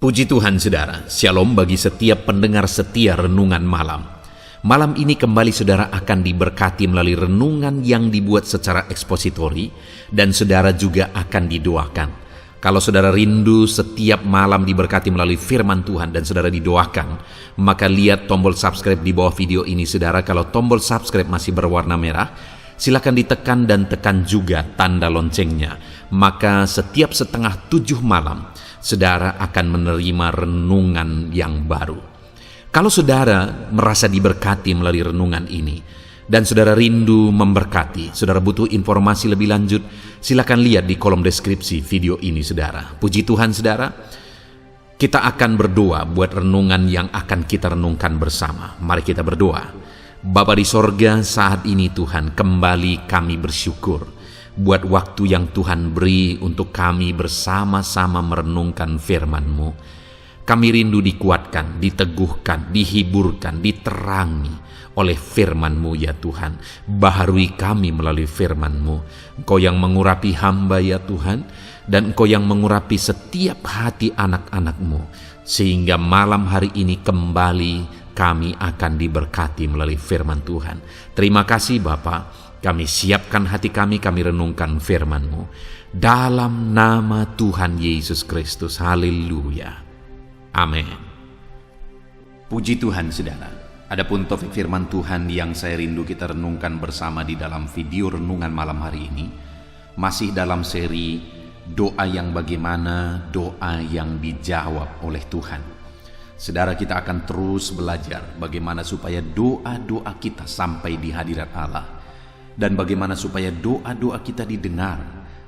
Puji Tuhan saudara, shalom bagi setiap pendengar setia renungan malam. Malam ini kembali saudara akan diberkati melalui renungan yang dibuat secara ekspositori dan saudara juga akan didoakan. Kalau saudara rindu setiap malam diberkati melalui firman Tuhan dan saudara didoakan, maka lihat tombol subscribe di bawah video ini saudara. Kalau tombol subscribe masih berwarna merah, silakan ditekan dan tekan juga tanda loncengnya. Maka setiap 6:30 malam, saudara akan menerima renungan yang baru. Kalau saudara merasa diberkati melalui renungan ini, dan saudara rindu memberkati, saudara butuh informasi lebih lanjut, silakan lihat di kolom deskripsi video ini saudara. Puji Tuhan saudara, kita akan berdoa buat renungan yang akan kita renungkan bersama. Mari kita berdoa. Bapa di sorga, saat ini Tuhan, kembali kami bersyukur buat waktu yang Tuhan beri untuk kami bersama-sama merenungkan firman-Mu. Kami rindu dikuatkan, diteguhkan, dihiburkan, diterangi oleh firman-Mu ya Tuhan. Baharui kami melalui firman-Mu. Engkau yang mengurapi hamba ya Tuhan, dan Engkau yang mengurapi setiap hati anak-anak-Mu, sehingga malam hari ini kembali kami akan diberkati melalui firman Tuhan. Terima kasih Bapa. Kami siapkan hati kami renungkan firman-Mu. Dalam nama Tuhan Yesus Kristus. Haleluya. Amin. Puji Tuhan saudara. Adapun topik firman Tuhan yang saya rindu kita renungkan bersama di dalam video renungan malam hari ini, masih dalam seri doa yang bagaimana, doa yang dijawab oleh Tuhan. Saudara, kita akan terus belajar bagaimana supaya doa-doa kita sampai di hadirat Allah, dan bagaimana supaya doa-doa kita didengar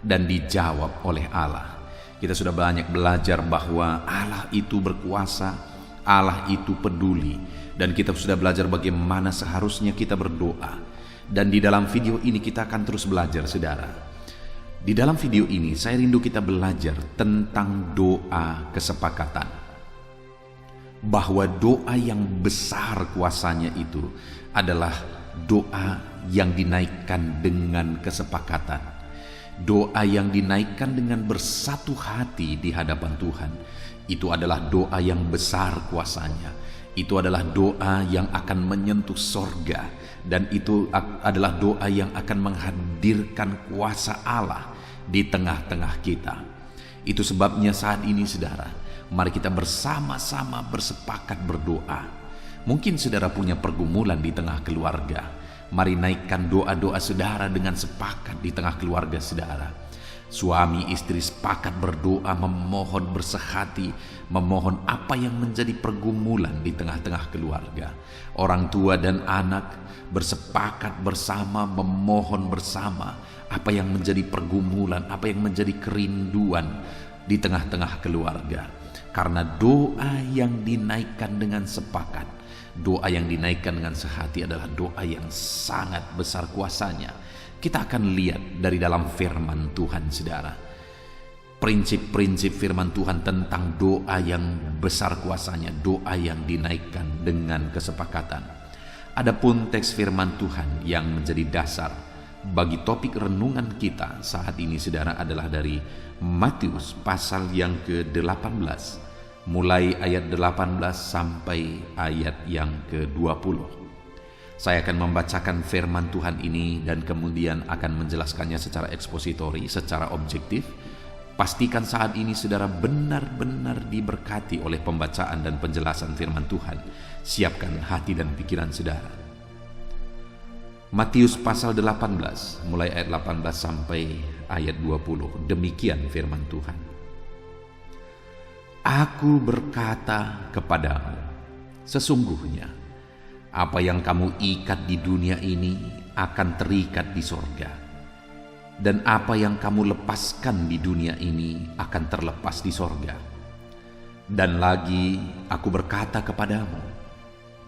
dan dijawab oleh Allah. Kita sudah banyak belajar bahwa Allah itu berkuasa, Allah itu peduli, dan kita sudah belajar bagaimana seharusnya kita berdoa. Dan di dalam video ini kita akan terus belajar saudara. Di dalam video ini saya rindu kita belajar tentang doa kesepakatan, bahwa doa yang besar kuasanya itu adalah doa yang dinaikkan dengan kesepakatan, doa yang dinaikkan dengan bersatu hati di hadapan Tuhan. Itu adalah doa yang besar kuasanya. Itu adalah doa yang akan menyentuh sorga, dan itu adalah doa yang akan menghadirkan kuasa Allah di tengah-tengah kita. Itu sebabnya saat ini saudara, mari kita bersama-sama bersepakat berdoa. Mungkin saudara punya pergumulan di tengah keluarga. Mari naikkan doa-doa saudara dengan sepakat di tengah keluarga saudara. Suami istri sepakat berdoa, memohon bersehati, memohon apa yang menjadi pergumulan di tengah-tengah keluarga. Orang tua dan anak bersepakat bersama, memohon bersama apa yang menjadi pergumulan, apa yang menjadi kerinduan di tengah-tengah keluarga. Karena doa yang dinaikkan dengan sepakat, doa yang dinaikkan dengan sehati adalah doa yang sangat besar kuasanya. Kita akan lihat dari dalam firman Tuhan saudara, prinsip-prinsip firman Tuhan tentang doa yang besar kuasanya, doa yang dinaikkan dengan kesepakatan. Adapun teks firman Tuhan yang menjadi dasar bagi topik renungan kita saat ini saudara adalah dari Matius pasal yang ke-18, mulai ayat 18 sampai ayat yang ke-20. Saya akan membacakan firman Tuhan ini dan kemudian akan menjelaskannya secara ekspositori, secara objektif. Pastikan saat ini saudara benar-benar diberkati oleh pembacaan dan penjelasan firman Tuhan. Siapkan hati dan pikiran saudara. Matius pasal 18, mulai ayat 18 sampai ayat 20. Demikian firman Tuhan. Aku berkata kepadamu, sesungguhnya apa yang kamu ikat di dunia ini akan terikat di sorga, dan apa yang kamu lepaskan di dunia ini akan terlepas di sorga. Dan lagi aku berkata kepadamu,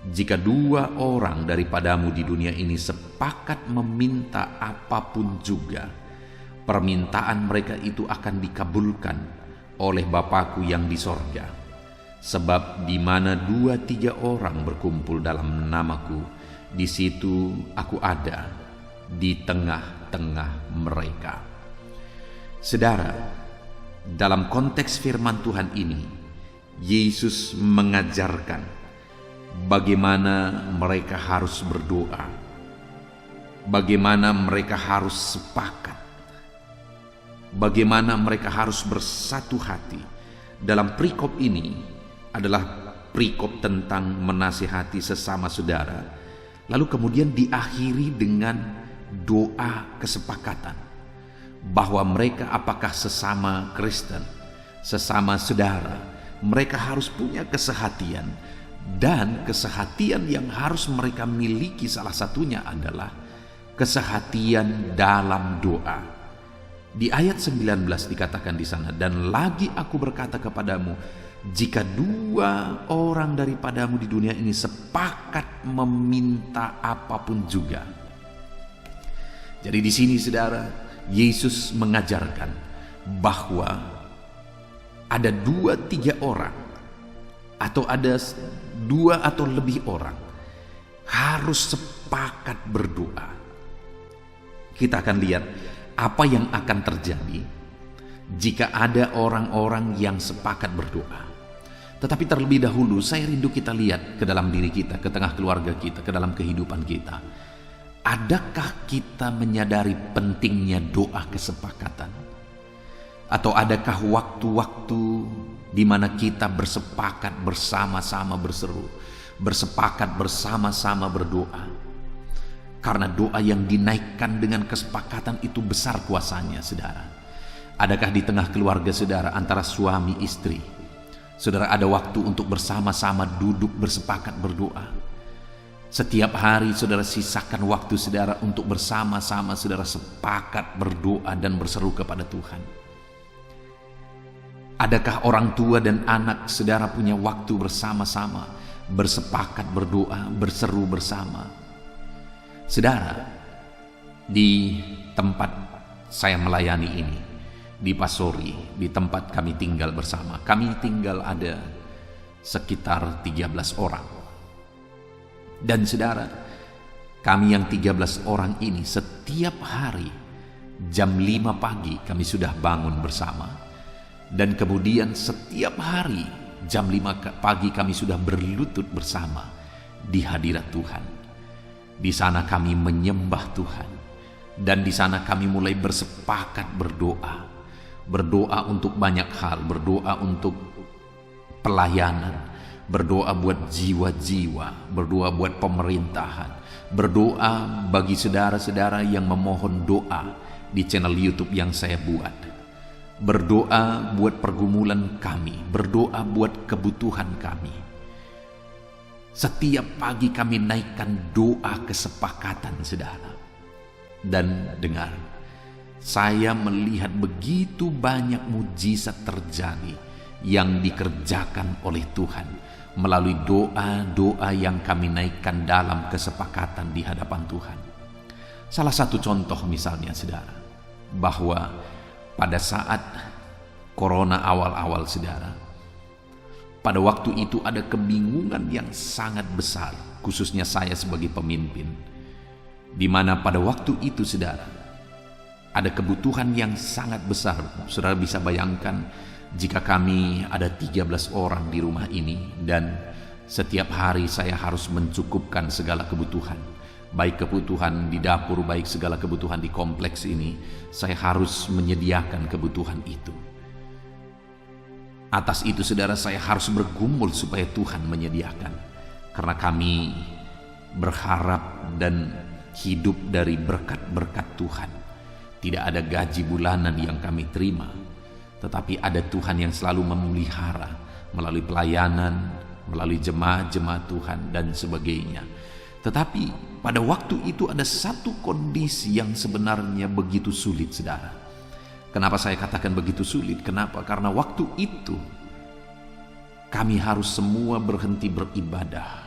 jika 2 orang daripadamu di dunia ini sepakat meminta apapun juga, permintaan mereka itu akan dikabulkan oleh Bapa-Ku yang di sorga. Sebab di mana 2-3 orang berkumpul dalam nama-Ku, di situ Aku ada di tengah-tengah mereka. Saudara, dalam konteks firman Tuhan ini, Yesus mengajarkan bagaimana mereka harus berdoa, bagaimana mereka harus sepakat, bagaimana mereka harus bersatu hati. Dalam perikop ini adalah perikop tentang menasihati sesama saudara, lalu kemudian diakhiri dengan doa kesepakatan bahwa mereka apakah sesama Kristen, sesama saudara, mereka harus punya kesehatian, dan kesehatian yang harus mereka miliki salah satunya adalah kesehatian dalam doa. Di ayat 19 dikatakan di sana, dan lagi aku berkata kepadamu, jika 2 orang daripadamu di dunia ini sepakat meminta apapun juga. Jadi di sini saudara, Yesus mengajarkan bahwa ada 2-3 orang, atau ada 2 atau lebih orang harus sepakat berdoa. Kita akan lihat apa yang akan terjadi jika ada orang-orang yang sepakat berdoa. Tetapi terlebih dahulu saya rindu kita lihat ke dalam diri kita, ke tengah keluarga kita, ke dalam kehidupan kita. Adakah kita menyadari pentingnya doa kesepakatan? Atau adakah waktu-waktu di mana kita bersepakat bersama-sama berseru, bersepakat bersama-sama berdoa? Karena doa yang dinaikkan dengan kesepakatan itu besar kuasanya, saudara. Adakah di tengah keluarga saudara, antara suami istri, saudara ada waktu untuk bersama-sama duduk bersepakat berdoa? Setiap hari saudara sisakan waktu saudara untuk bersama-sama saudara sepakat berdoa dan berseru kepada Tuhan. Adakah orang tua dan anak saudara punya waktu bersama-sama bersepakat berdoa, berseru bersama? Saudara, di tempat saya melayani ini, di Pasori, di tempat kami tinggal bersama, kami tinggal ada sekitar 13 orang. Dan saudara, kami yang 13 orang ini setiap hari jam 5 pagi kami sudah bangun bersama. Dan kemudian setiap hari jam 5 pagi kami sudah berlutut bersama di hadirat Tuhan. Di sana kami menyembah Tuhan. Dan di sana kami mulai bersepakat berdoa. Berdoa untuk banyak hal, berdoa untuk pelayanan, berdoa buat jiwa-jiwa, berdoa buat pemerintahan, berdoa bagi saudara-saudara yang memohon doa di channel YouTube yang saya buat, berdoa buat pergumulan kami, berdoa buat kebutuhan kami. Setiap pagi kami naikkan doa kesepakatan, saudara. Dan dengar, saya melihat begitu banyak mujizat terjadi yang dikerjakan oleh Tuhan melalui doa-doa yang kami naikkan dalam kesepakatan di hadapan Tuhan. Salah satu contoh misalnya saudara, bahwa pada saat corona awal-awal saudara, pada waktu itu ada kebingungan yang sangat besar, khususnya saya sebagai pemimpin, di mana pada waktu itu saudara, ada kebutuhan yang sangat besar. Saudara bisa bayangkan jika kami ada 13 orang di rumah ini, dan setiap hari saya harus mencukupkan segala kebutuhan, baik kebutuhan di dapur, baik segala kebutuhan di kompleks ini, saya harus menyediakan kebutuhan itu. Atas itu saudara, saya harus bergumul supaya Tuhan menyediakan, karena kami berharap dan hidup dari berkat-berkat Tuhan. Tidak ada gaji bulanan yang kami terima, tetapi ada Tuhan yang selalu memelihara melalui pelayanan, melalui jemaat-jemaat Tuhan dan sebagainya. Tetapi pada waktu itu ada satu kondisi yang sebenarnya begitu sulit, saudara. Kenapa saya katakan begitu sulit? Kenapa? Karena waktu itu kami harus semua berhenti beribadah.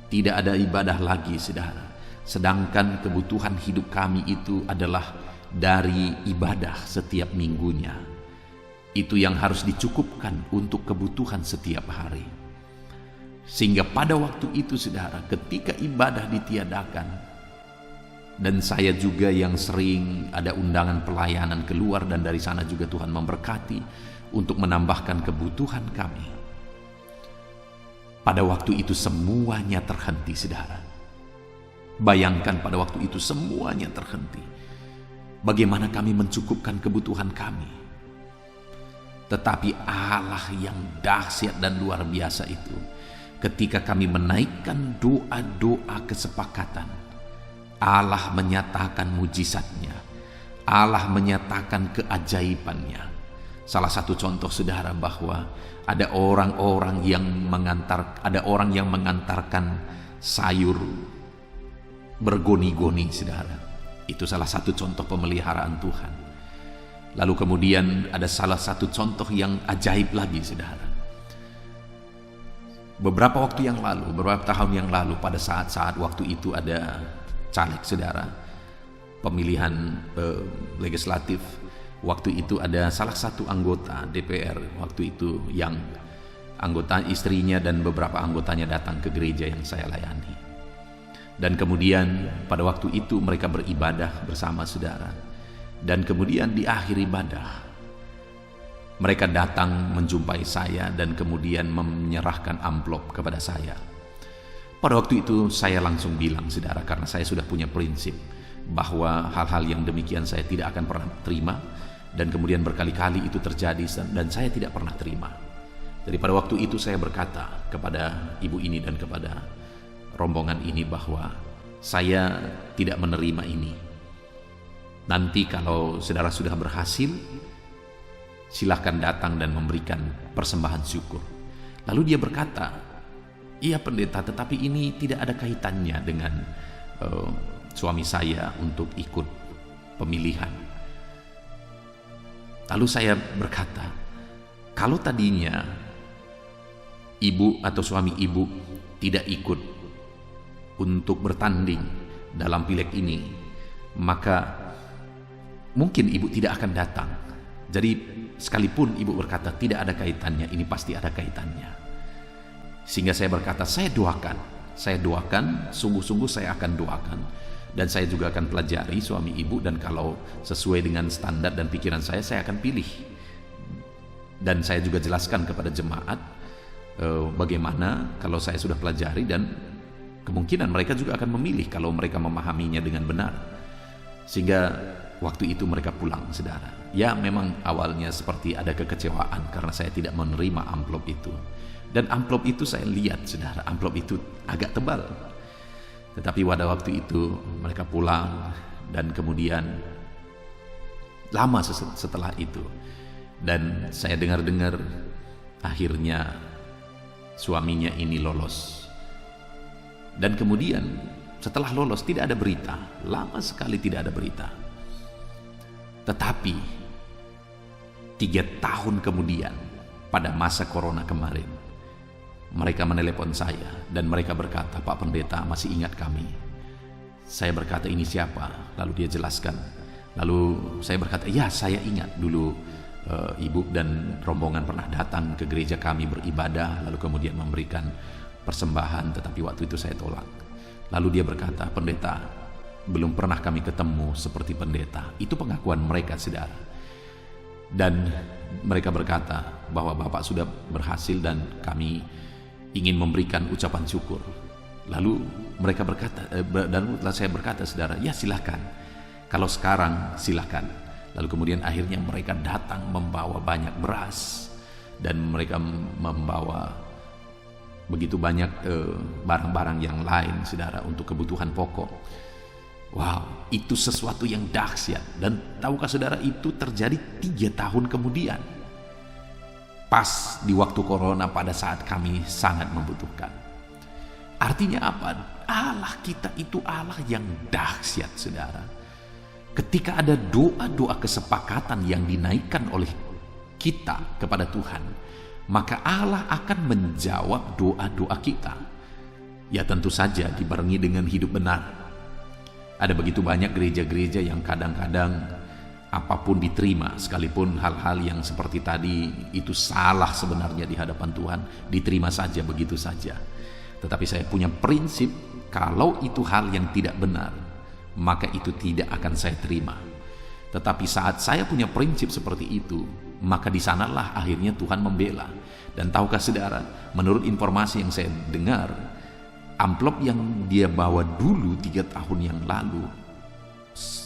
Tidak ada ibadah lagi, saudara. Sedangkan kebutuhan hidup kami itu adalah dari ibadah setiap minggunya. Itu yang harus dicukupkan untuk kebutuhan setiap hari. Sehingga pada waktu itu saudara, ketika ibadah ditiadakan, dan saya juga yang sering ada undangan pelayanan keluar, dan dari sana juga Tuhan memberkati, untuk menambahkan kebutuhan kami. Pada waktu itu semuanya terhenti, saudara. Bayangkan pada waktu itu semuanya terhenti. Bagaimana kami mencukupkan kebutuhan kami? Tetapi Allah yang dahsyat dan luar biasa itu, ketika kami menaikkan doa-doa kesepakatan, Allah menyatakan mujizatnya, Allah menyatakan keajaibannya. Salah satu contoh, saudara, bahwa ada orang yang mengantarkan sayur bergoni-goni, saudara. Itu salah satu contoh pemeliharaan Tuhan. Lalu kemudian ada salah satu contoh yang ajaib lagi, saudara. Beberapa tahun yang lalu, pada saat-saat waktu itu ada caleg, saudara, pemilihan legislatif. Waktu itu ada salah satu anggota DPR waktu itu yang anggota istrinya dan beberapa anggotanya datang ke gereja yang saya layani. Dan kemudian pada waktu itu mereka beribadah bersama, saudara. Dan kemudian di akhir ibadah mereka datang menjumpai saya dan kemudian menyerahkan amplop kepada saya. Pada waktu itu saya langsung bilang, saudara, karena saya sudah punya prinsip bahwa hal-hal yang demikian saya tidak akan pernah terima, dan kemudian berkali-kali itu terjadi dan saya tidak pernah terima. Jadi pada waktu itu saya berkata kepada ibu ini dan kepada rombongan ini bahwa saya tidak menerima ini. Nanti kalau saudara sudah berhasil, silahkan datang dan memberikan persembahan syukur. Lalu dia berkata, iya pendeta, tetapi ini tidak ada kaitannya dengan suami saya untuk ikut pemilihan. Lalu saya berkata, kalau tadinya ibu atau suami ibu tidak ikut untuk bertanding dalam pileg ini, maka mungkin ibu tidak akan datang. Jadi sekalipun ibu berkata tidak ada kaitannya, ini pasti ada kaitannya. Sehingga saya berkata, saya doakan, sungguh-sungguh saya akan doakan. Dan saya juga akan pelajari suami ibu, dan kalau sesuai dengan standar dan pikiran saya akan pilih. Dan saya juga jelaskan kepada jemaat bagaimana kalau saya sudah pelajari, dan kemungkinan mereka juga akan memilih kalau mereka memahaminya dengan benar. Sehingga waktu itu mereka pulang, saudara. Ya, memang awalnya seperti ada kekecewaan karena saya tidak menerima amplop itu. Dan amplop itu saya lihat, saudara, amplop itu agak tebal. Tetapi pada waktu itu mereka pulang, dan kemudian lama setelah itu, dan saya dengar-dengar akhirnya suaminya ini lolos. Dan kemudian setelah lolos tidak ada berita, lama sekali tidak ada berita. Tetapi 3 tahun kemudian, pada masa corona kemarin, mereka menelepon saya dan mereka berkata, Pak Pendeta, masih ingat kami? Saya berkata, ini siapa? Lalu dia jelaskan. Lalu saya berkata, ya saya ingat dulu ibu dan rombongan pernah datang ke gereja kami beribadah, lalu kemudian memberikan persembahan, tetapi waktu itu saya tolak. Lalu dia berkata, Pendeta, belum pernah kami ketemu seperti pendeta. Itu pengakuan mereka, saudara. Dan mereka berkata bahwa Bapak sudah berhasil dan kami ingin memberikan ucapan syukur. Lalu mereka berkata, dan saya berkata, saudara, ya silakan. Kalau sekarang silakan. Lalu kemudian akhirnya mereka datang membawa banyak beras, dan mereka membawa begitu banyak barang-barang yang lain, saudara, untuk kebutuhan pokok. Wow, itu sesuatu yang dahsyat. Dan tahukah saudara, itu terjadi 3 tahun kemudian, pas di waktu corona, pada saat kami sangat membutuhkan. Artinya apa? Allah kita itu Allah yang dahsyat, saudara. Ketika ada doa-doa kesepakatan yang dinaikkan oleh kita kepada Tuhan, maka Allah akan menjawab doa-doa kita. Ya tentu saja dibarengi dengan hidup benar. Ada begitu banyak gereja-gereja yang kadang-kadang apapun diterima, sekalipun hal-hal yang seperti tadi itu salah sebenarnya di hadapan Tuhan, diterima saja begitu saja. Tetapi saya punya prinsip, kalau itu hal yang tidak benar, maka itu tidak akan saya terima. Tetapi saat saya punya prinsip seperti itu, maka di sanalah akhirnya Tuhan membela. Dan tahukah saudara, menurut informasi yang saya dengar, amplop yang dia bawa dulu 3 tahun yang lalu,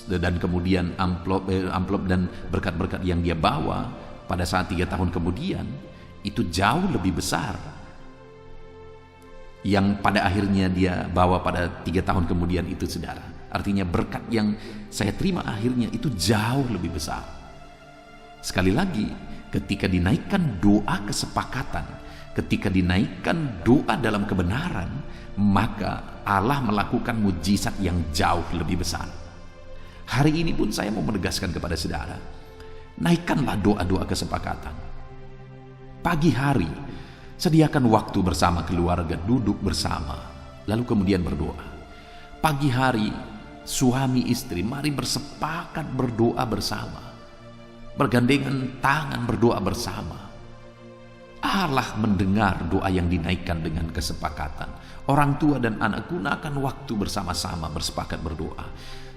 dan kemudian amplop dan berkat-berkat yang dia bawa pada saat 3 tahun kemudian, itu jauh lebih besar yang pada akhirnya dia bawa pada 3 tahun kemudian itu, saudara. Artinya berkat yang saya terima akhirnya itu jauh lebih besar. Sekali lagi, ketika dinaikkan doa kesepakatan, ketika dinaikkan doa dalam kebenaran, maka Allah melakukan mujizat yang jauh lebih besar. Hari ini pun saya mau menegaskan kepada saudara, naikkanlah doa-doa kesepakatan. Pagi hari, sediakan waktu bersama keluarga, duduk bersama, lalu kemudian berdoa. Pagi hari, suami istri, mari bersepakat berdoa bersama, bergandengan tangan berdoa bersama. Allah mendengar doa yang dinaikkan dengan kesepakatan. Orang tua dan anak gunakan waktu bersama-sama bersepakat berdoa.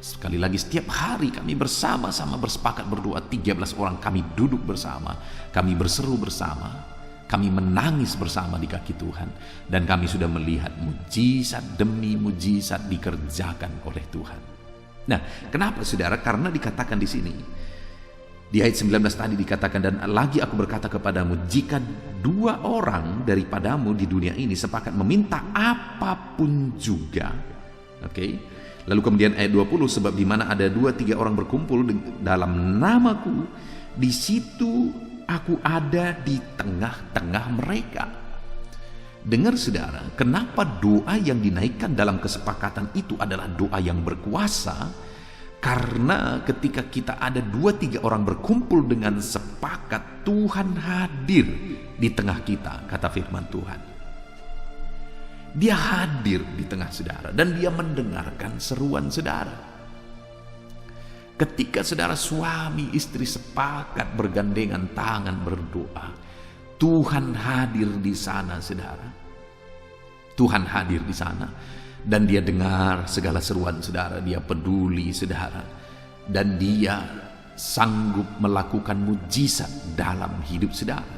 Sekali lagi, setiap hari kami bersama-sama bersepakat berdoa. 13 orang kami duduk bersama, kami berseru bersama, kami menangis bersama di kaki Tuhan, dan kami sudah melihat mujizat demi mujizat dikerjakan oleh Tuhan. Nah, kenapa saudara? Karena dikatakan di sini, di ayat 19 tadi dikatakan, dan lagi aku berkata kepadamu, jika 2 orang daripadamu di dunia ini sepakat meminta apapun juga. Oke. Lalu kemudian ayat 20, sebab di mana ada 2-3 orang berkumpul dalam namaku, di situ aku ada di tengah-tengah mereka. Dengar saudara, kenapa doa yang dinaikkan dalam kesepakatan itu adalah doa yang berkuasa? Karena ketika kita ada 2-3 orang berkumpul dengan sepakat, Tuhan hadir di tengah kita, kata firman Tuhan. Dia hadir di tengah saudara dan dia mendengarkan seruan saudara. Ketika saudara suami istri sepakat bergandengan tangan berdoa, Tuhan hadir di sana, saudara. Tuhan hadir di sana dan dia dengar segala seruan saudara, dia peduli saudara, dan dia sanggup melakukan mujizat dalam hidup saudara.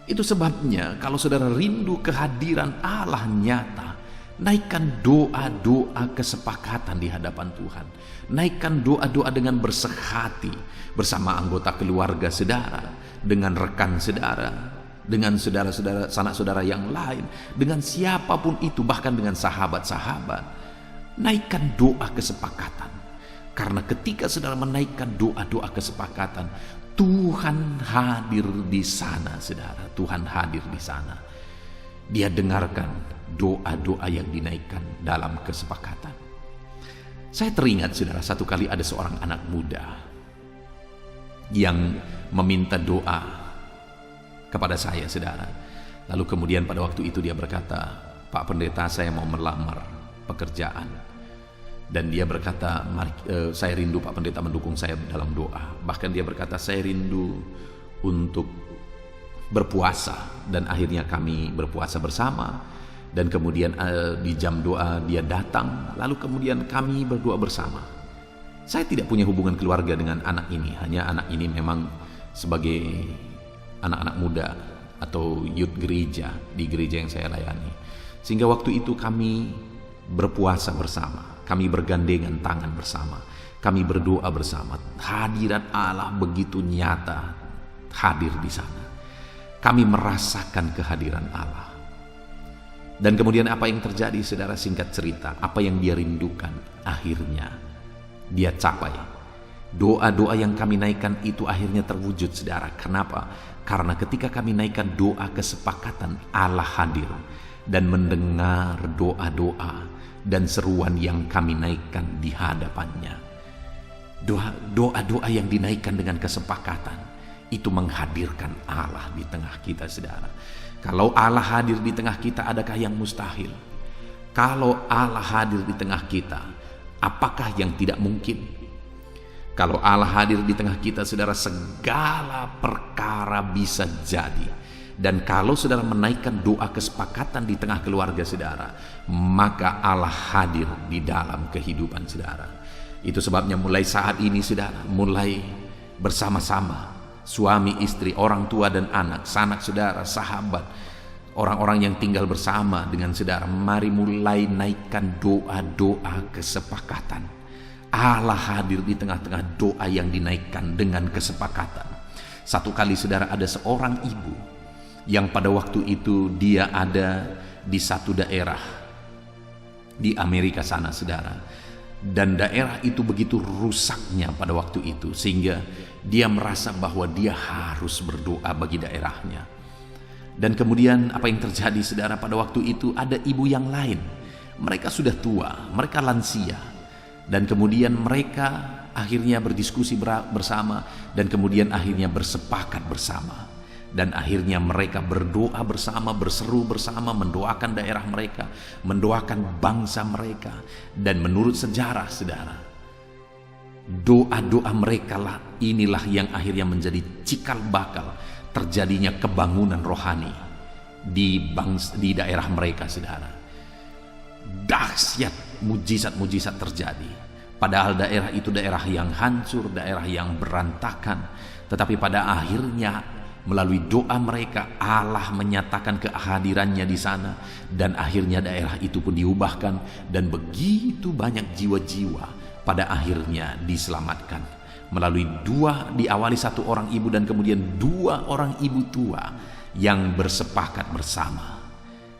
Itu sebabnya kalau saudara rindu kehadiran Allah nyata, naikkan doa-doa kesepakatan di hadapan Tuhan. Naikkan doa-doa dengan bersehati bersama anggota keluarga saudara, dengan rekan saudara, dengan saudara-saudara, sanak saudara yang lain, dengan siapapun itu, bahkan dengan sahabat-sahabat. Naikkan doa kesepakatan. Karena ketika saudara menaikkan doa-doa kesepakatan, Tuhan hadir di sana, saudara. Tuhan hadir di sana. Dia dengarkan doa-doa yang dinaikkan dalam kesepakatan. Saya teringat, saudara, satu kali ada seorang anak muda yang meminta doa kepada saya, saudara. Lalu kemudian pada waktu itu dia berkata, Pak Pendeta, saya mau melamar pekerjaan. Dan dia berkata, saya rindu Pak Pendeta mendukung saya dalam doa. Bahkan dia berkata, saya rindu untuk berpuasa. Dan akhirnya kami berpuasa bersama. Dan kemudian di jam doa dia datang. Lalu kemudian kami berdoa bersama. Saya tidak punya hubungan keluarga dengan anak ini. Hanya anak ini memang sebagai anak-anak muda atau youth gereja di gereja yang saya layani. Sehingga waktu itu kami berpuasa bersama. Kami bergandengan tangan bersama. Kami berdoa bersama. Hadirat Allah begitu nyata hadir di sana. Kami merasakan kehadiran Allah. Dan kemudian apa yang terjadi, saudara? Singkat cerita, apa yang dia rindukan akhirnya dia capai. Doa-doa yang kami naikkan itu akhirnya terwujud, saudara. Kenapa? Karena ketika kami naikkan doa kesepakatan, Allah hadir dan mendengar doa-doa dan seruan yang kami naikkan di hadapannya. Doa-doa yang dinaikkan dengan kesepakatan itu menghadirkan Allah di tengah kita, saudara. Kalau Allah hadir di tengah kita, adakah yang mustahil? Kalau Allah hadir di tengah kita, apakah yang tidak mungkin? Kalau Allah hadir di tengah kita, saudara, segala perkara bisa jadi. Dan kalau saudara menaikkan doa kesepakatan di tengah keluarga saudara, maka Allah hadir di dalam kehidupan saudara. Itu sebabnya mulai saat ini, saudara, mulai bersama-sama suami, istri, orang tua dan anak, sanak saudara, sahabat, orang-orang yang tinggal bersama dengan saudara, mari mulai naikkan doa-doa kesepakatan. Allah hadir di tengah-tengah doa yang dinaikkan dengan kesepakatan. Satu kali saudara, ada seorang ibu yang pada waktu itu dia ada di satu daerah di Amerika sana saudara. Dan daerah itu begitu rusaknya pada waktu itu, sehingga dia merasa bahwa dia harus berdoa bagi daerahnya. Dan kemudian apa yang terjadi saudara, pada waktu itu ada ibu yang lain. Mereka sudah tua, mereka lansia. Dan kemudian mereka akhirnya berdiskusi bersama, dan kemudian akhirnya bersepakat bersama. Dan akhirnya mereka berdoa bersama, berseru bersama, mendoakan daerah mereka, mendoakan bangsa mereka. Dan menurut sejarah saudara, doa-doa mereka lah inilah yang akhirnya menjadi cikal bakal terjadinya kebangunan rohani di daerah mereka saudara. Dahsyat mujizat-mujizat terjadi. Padahal daerah itu daerah yang hancur, daerah yang berantakan. Tetapi pada akhirnya melalui doa mereka, Allah menyatakan kehadirannya di sana, dan akhirnya daerah itu pun diubahkan, dan begitu banyak jiwa-jiwa pada akhirnya diselamatkan melalui diawali satu orang ibu dan kemudian dua orang ibu tua yang bersepakat bersama.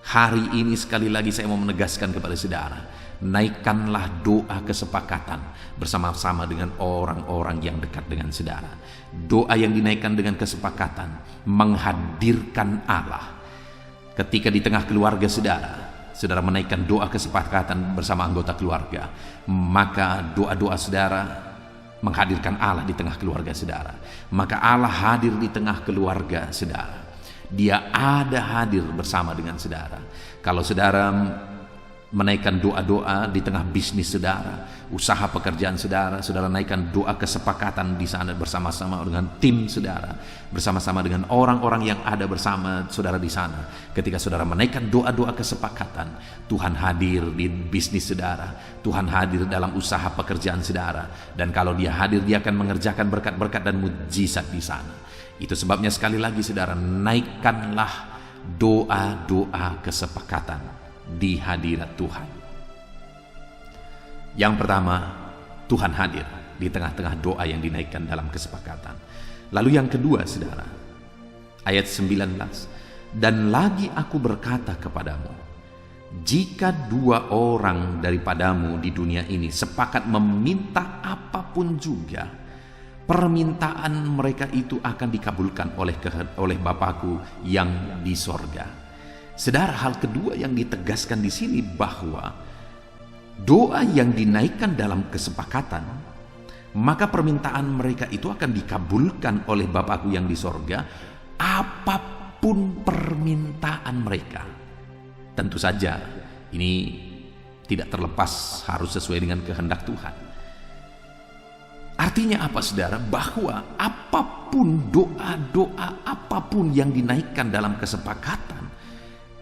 Hari ini sekali lagi saya mau menegaskan kepada saudara, naikkanlah doa kesepakatan bersama-sama dengan orang-orang yang dekat dengan saudara. Doa yang dinaikkan dengan kesepakatan menghadirkan Allah. Ketika di tengah keluarga saudara menaikkan doa kesepakatan bersama anggota keluarga, maka doa-doa saudara menghadirkan Allah di tengah keluarga saudara. Maka Allah hadir di tengah keluarga saudara. Dia ada hadir bersama dengan saudara. Kalau saudara menaikkan doa-doa di tengah bisnis saudara, usaha pekerjaan saudara, saudara naikkan doa kesepakatan di sana bersama-sama dengan tim saudara, bersama-sama dengan orang-orang yang ada bersama saudara di sana. Ketika saudara menaikkan doa-doa kesepakatan, Tuhan hadir di bisnis saudara, Tuhan hadir dalam usaha pekerjaan saudara, dan kalau Dia hadir, Dia akan mengerjakan berkat-berkat dan mujizat di sana. Itu sebabnya sekali lagi saudara, naikkanlah doa-doa kesepakatan di hadirat Tuhan. Yang pertama, Tuhan hadir di tengah-tengah doa yang dinaikkan dalam kesepakatan. Lalu yang kedua saudara, ayat 19, dan lagi aku berkata kepadamu, jika dua orang daripadamu di dunia ini sepakat meminta apapun juga, permintaan mereka itu akan dikabulkan oleh Bapakku yang di sorga. Saudara, hal kedua yang ditegaskan di sini bahwa doa yang dinaikkan dalam kesepakatan, maka permintaan mereka itu akan dikabulkan oleh Bapakku yang di sorga, apapun permintaan mereka. Tentu saja ini tidak terlepas harus sesuai dengan kehendak Tuhan. Artinya apa saudara? Bahwa apapun doa-doa apapun yang dinaikkan dalam kesepakatan,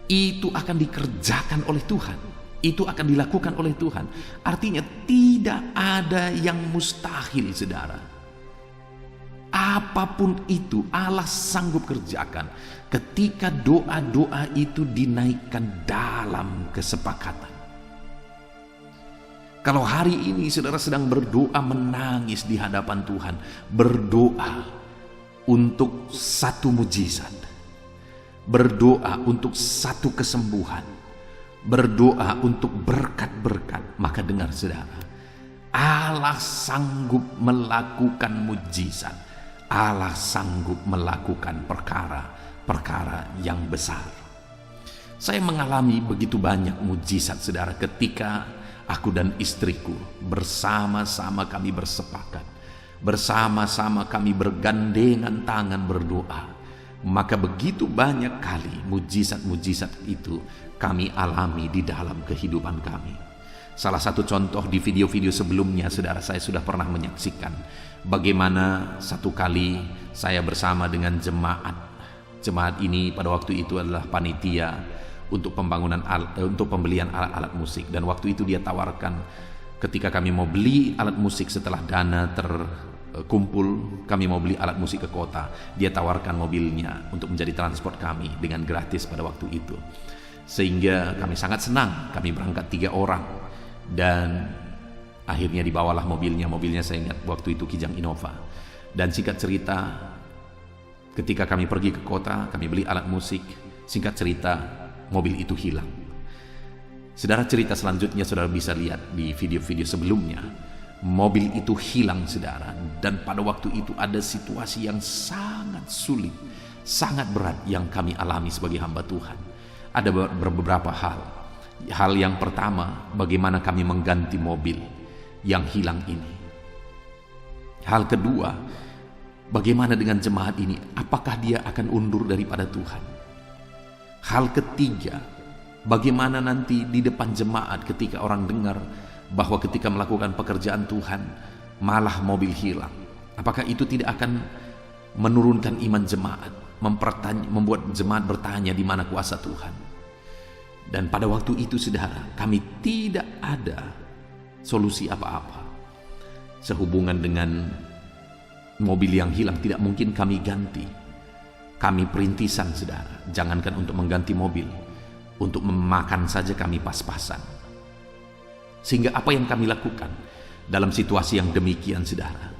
itu akan dikerjakan oleh Tuhan, itu akan dilakukan oleh Tuhan. Artinya tidak ada yang mustahil saudara. Apapun itu Allah sanggup kerjakan ketika doa-doa itu dinaikkan dalam kesepakatan. Kalau hari ini saudara sedang berdoa menangis di hadapan Tuhan, berdoa untuk satu mujizat, berdoa untuk satu kesembuhan, berdoa untuk berkat-berkat, maka dengar saudara, Allah sanggup melakukan mujizat, Allah sanggup melakukan perkara-perkara yang besar. Saya mengalami begitu banyak mujizat saudara ketika aku dan istriku bersama-sama kami bersepakat, bersama-sama kami bergandengan tangan berdoa. Maka begitu banyak kali mujizat-mujizat itu kami alami di dalam kehidupan kami. Salah satu contoh di video-video sebelumnya saudara, saya sudah pernah menyaksikan bagaimana satu kali saya bersama dengan jemaat ini pada waktu itu adalah panitia untuk pembelian alat-alat musik, dan waktu itu dia tawarkan ketika kami mau beli alat musik setelah dana kumpul, kami mau beli alat musik ke kota. Dia tawarkan mobilnya untuk menjadi transport kami dengan gratis pada waktu itu. Sehingga kami sangat senang, kami berangkat 3 orang. Dan akhirnya dibawalah mobilnya. Mobilnya saya ingat waktu itu Kijang Innova. Dan singkat cerita, ketika kami pergi ke kota, kami beli alat musik. Singkat cerita, mobil itu hilang. Saudara, cerita selanjutnya saudara bisa lihat di video-video sebelumnya. Mobil itu hilang, saudara. Dan pada waktu itu ada situasi yang sangat sulit, sangat berat yang kami alami sebagai hamba Tuhan. Ada beberapa hal. Hal yang pertama, bagaimana kami mengganti mobil yang hilang ini. Hal kedua, bagaimana dengan jemaat ini? Apakah dia akan undur daripada Tuhan? Hal ketiga, bagaimana nanti di depan jemaat ketika orang dengar bahwa ketika melakukan pekerjaan Tuhan malah mobil hilang? Apakah itu tidak akan menurunkan iman jemaat, membuat jemaat bertanya di mana kuasa Tuhan? Dan pada waktu itu, saudara, kami tidak ada solusi apa-apa. Sehubungan dengan mobil yang hilang, tidak mungkin kami ganti. Kami perintisan, saudara. Jangankan untuk mengganti mobil, untuk memakan saja kami pas-pasan. Sehingga apa yang kami lakukan dalam situasi yang demikian, saudara?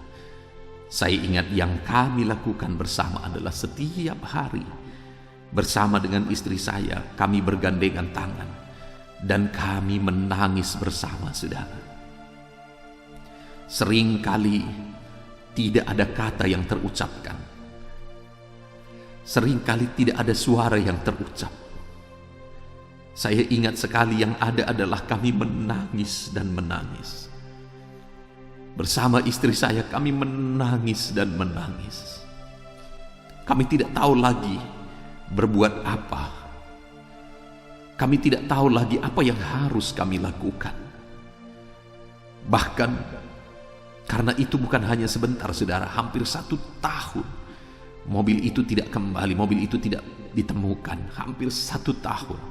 Saya ingat yang kami lakukan bersama adalah setiap hari bersama dengan istri saya, kami bergandengan tangan dan kami menangis bersama, saudara. Seringkali tidak ada kata yang terucapkan. Seringkali tidak ada suara yang terucap. Saya ingat sekali yang ada adalah kami menangis dan menangis. Bersama istri saya kami menangis dan menangis. Kami tidak tahu lagi berbuat apa. Kami tidak tahu lagi apa yang harus kami lakukan. Bahkan karena itu bukan hanya sebentar, saudara, hampir 1 tahun mobil itu tidak kembali, mobil itu tidak ditemukan, hampir 1 tahun.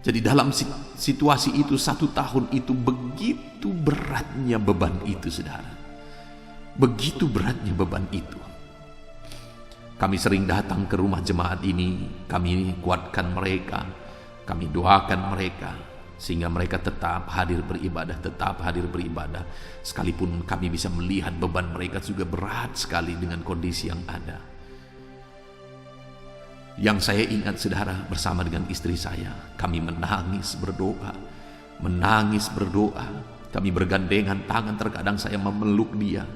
Jadi dalam situasi itu 1 tahun itu begitu beratnya beban itu, saudara. Begitu beratnya beban itu. Kami sering datang ke rumah jemaat ini, kami kuatkan mereka, kami doakan mereka, sehingga mereka tetap hadir beribadah, sekalipun kami bisa melihat beban mereka juga berat sekali dengan kondisi yang ada. Yang saya ingat, saudara, bersama dengan istri saya, kami menangis berdoa, kami bergandengan tangan, terkadang saya memeluk dia,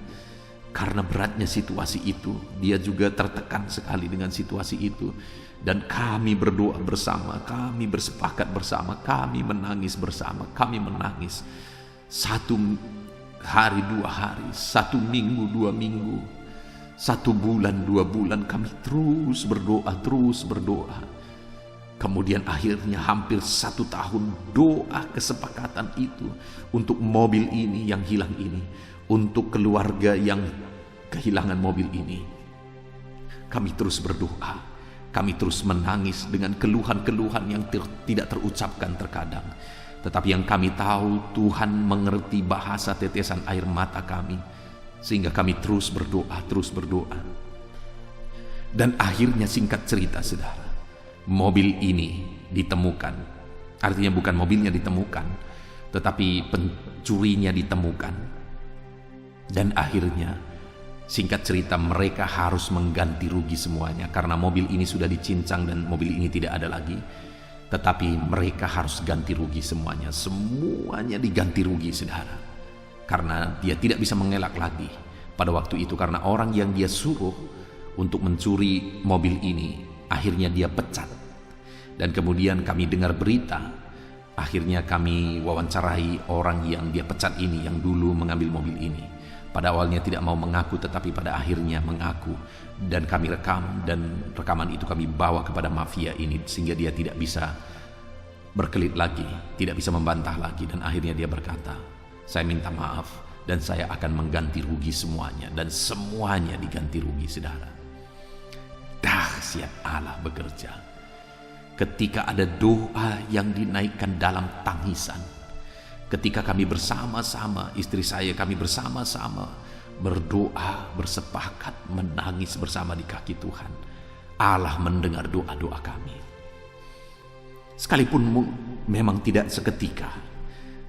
karena beratnya situasi itu. Dia juga tertekan sekali dengan situasi itu. Dan kami berdoa bersama, kami bersepakat bersama, kami menangis bersama, kami menangis 1 hari, 2 hari, 1 minggu, 2 minggu, 1 bulan, 2 bulan, kami terus berdoa. Kemudian akhirnya hampir 1 tahun doa kesepakatan itu untuk mobil ini yang hilang ini, untuk keluarga yang kehilangan mobil ini. Kami terus berdoa. Kami terus menangis dengan keluhan-keluhan yang tidak terucapkan terkadang. Tetapi yang kami tahu, Tuhan mengerti bahasa tetesan air mata kami, sehingga kami terus berdoa. Dan akhirnya, singkat cerita, saudara, mobil ini ditemukan. Artinya bukan mobilnya ditemukan, tetapi pencurinya ditemukan. Dan akhirnya, singkat cerita, mereka harus mengganti rugi semuanya, karena mobil ini sudah dicincang dan mobil ini tidak ada lagi. Tetapi mereka harus ganti rugi semuanya. Semuanya diganti rugi, saudara. Karena dia tidak bisa mengelak lagi pada waktu itu, karena orang yang dia suruh untuk mencuri mobil ini, akhirnya dia pecat. Dan kemudian kami dengar berita, akhirnya kami wawancarai orang yang dia pecat ini, yang dulu mengambil mobil ini. Pada awalnya tidak mau mengaku, tetapi pada akhirnya mengaku. Dan kami rekam, dan rekaman itu kami bawa kepada mafia ini, sehingga dia tidak bisa berkelit lagi, tidak bisa membantah lagi. Dan akhirnya dia berkata, saya minta maaf, dan saya akan mengganti rugi semuanya. Dan semuanya diganti rugi, saudara. Dahsyat Allah bekerja. Ketika ada doa yang dinaikkan dalam tangisan, ketika kami bersama-sama, istri saya, kami bersama-sama berdoa, bersepakat, menangis bersama di kaki Tuhan, Allah mendengar doa-doa kami. Sekalipun memang tidak seketika,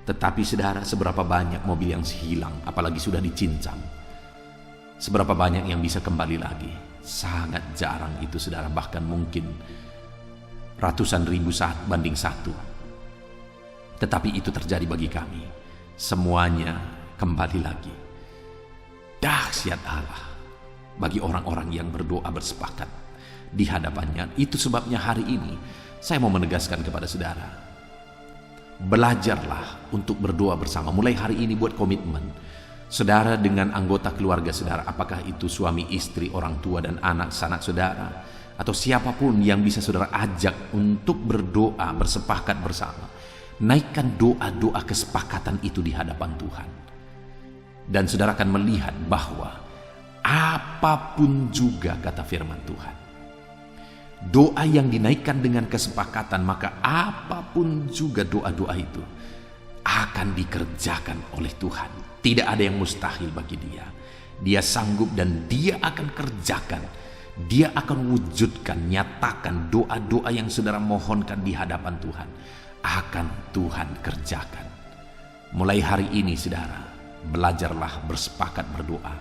tetapi saudara, seberapa banyak mobil yang hilang, apalagi sudah dicincang, seberapa banyak yang bisa kembali lagi? Sangat jarang itu saudara, bahkan mungkin ratusan ribu saat banding satu. Tetapi itu terjadi bagi kami, semuanya kembali lagi. Dahsyat Allah bagi orang-orang yang berdoa bersepakat di hadapannya. Itu sebabnya hari ini saya mau menegaskan kepada saudara, belajarlah untuk berdoa bersama. Mulai hari ini buat komitmen saudara dengan anggota keluarga saudara, apakah itu suami, istri, orang tua, dan anak-anak saudara, atau siapapun yang bisa saudara ajak untuk berdoa bersepakat bersama. Naikkan doa-doa kesepakatan itu di hadapan Tuhan. Dan saudara akan melihat bahwa apapun juga, kata firman Tuhan, doa yang dinaikkan dengan kesepakatan, maka apapun juga doa-doa itu akan dikerjakan oleh Tuhan. Tidak ada yang mustahil bagi Dia. Dia sanggup dan Dia akan kerjakan. Dia akan wujudkan, nyatakan doa-doa yang saudara mohonkan di hadapan Tuhan, akan Tuhan kerjakan. Mulai hari ini saudara, belajarlah bersepakat berdoa.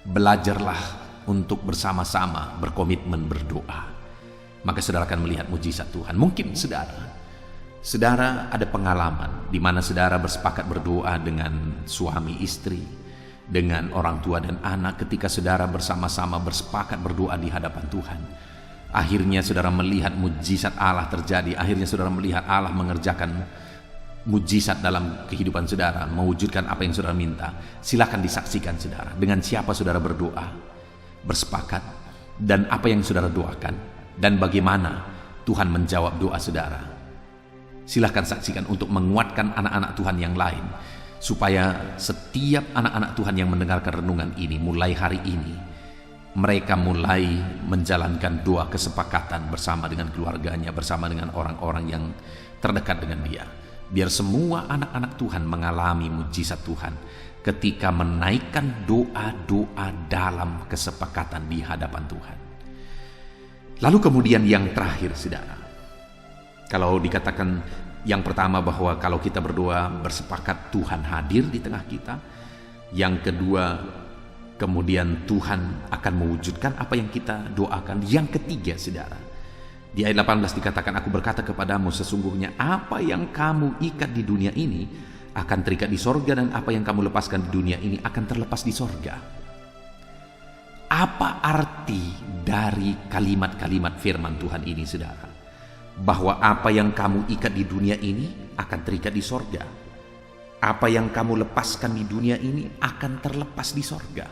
Belajarlah untuk bersama-sama berkomitmen berdoa. Maka saudara akan melihat mujizat Tuhan. Mungkin saudara ada pengalaman di mana saudara bersepakat berdoa dengan suami, istri, dengan orang tua dan anak. Ketika saudara bersama-sama bersepakat berdoa di hadapan Tuhan, akhirnya saudara melihat mujizat Allah terjadi. Akhirnya saudara melihat Allah mengerjakan mujizat dalam kehidupan saudara, mewujudkan apa yang saudara minta. Silakan disaksikan saudara, dengan siapa saudara berdoa, bersepakat, dan apa yang saudara doakan, dan bagaimana Tuhan menjawab doa saudara. Silakan saksikan untuk menguatkan anak-anak Tuhan yang lain, supaya setiap anak-anak Tuhan yang mendengarkan renungan ini, mulai hari ini mereka mulai menjalankan doa kesepakatan bersama dengan keluarganya, bersama dengan orang-orang yang terdekat dengan dia. Biar semua anak-anak Tuhan mengalami mujizat Tuhan ketika menaikkan doa-doa dalam kesepakatan di hadapan Tuhan. Lalu kemudian yang terakhir saudara, kalau dikatakan yang pertama bahwa kalau kita berdoa bersepakat Tuhan hadir di tengah kita. Yang kedua, kemudian Tuhan akan mewujudkan apa yang kita doakan. Yang ketiga saudara, di ayat 18 dikatakan, aku berkata kepadamu, sesungguhnya apa yang kamu ikat di dunia ini akan terikat di sorga, dan apa yang kamu lepaskan di dunia ini akan terlepas di sorga. Apa arti dari kalimat-kalimat firman Tuhan ini saudara? Bahwa apa yang kamu ikat di dunia ini akan terikat di sorga. Apa yang kamu lepaskan di dunia ini akan terlepas di sorga.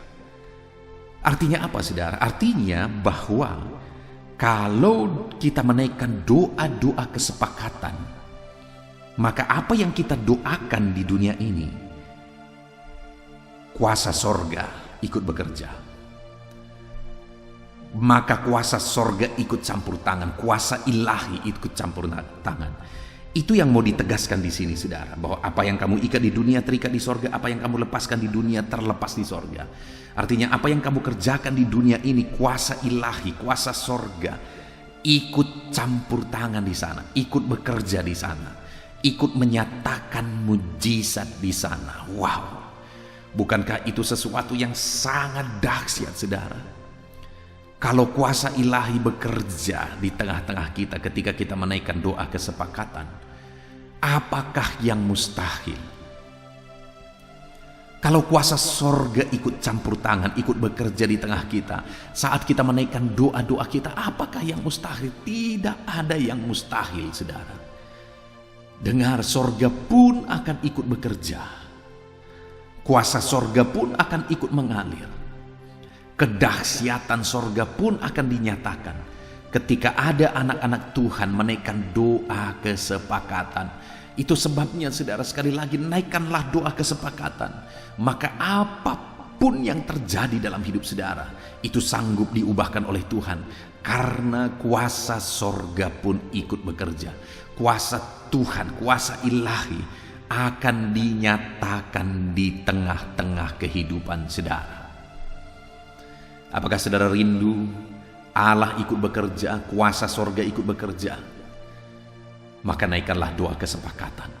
Artinya apa saudara? Artinya bahwa kalau kita menaikkan doa-doa kesepakatan, maka apa yang kita doakan di dunia ini, kuasa sorga ikut bekerja. Maka kuasa sorga ikut campur tangan, kuasa ilahi ikut campur tangan. Itu yang mau ditegaskan di sini saudara, bahwa apa yang kamu ikat di dunia terikat di sorga, apa yang kamu lepaskan di dunia terlepas di sorga. Artinya apa yang kamu kerjakan di dunia ini, kuasa ilahi, kuasa sorga ikut campur tangan di sana, ikut bekerja di sana, ikut menyatakan mujizat di sana. Wow, bukankah itu sesuatu yang sangat dahsyat saudara? Kalau kuasa ilahi bekerja di tengah-tengah kita ketika kita menaikkan doa kesepakatan, apakah yang mustahil? Kalau kuasa sorga ikut campur tangan, ikut bekerja di tengah kita saat kita menaikkan doa-doa kita, apakah yang mustahil? Tidak ada yang mustahil saudara. Dengar, sorga pun akan ikut bekerja. Kuasa sorga pun akan ikut mengalir. Kedahsyatan sorga pun akan dinyatakan ketika ada anak-anak Tuhan menaikkan doa kesepakatan. Itu sebabnya saudara, sekali lagi, naikkanlah doa kesepakatan. Maka apapun yang terjadi dalam hidup saudara, itu sanggup diubahkan oleh Tuhan. Karena kuasa sorga pun ikut bekerja. Kuasa Tuhan, kuasa ilahi akan dinyatakan di tengah-tengah kehidupan saudara. Apakah saudara rindu Allah ikut bekerja, kuasa sorga ikut bekerja? Maka naikkanlah doa kesepakatan.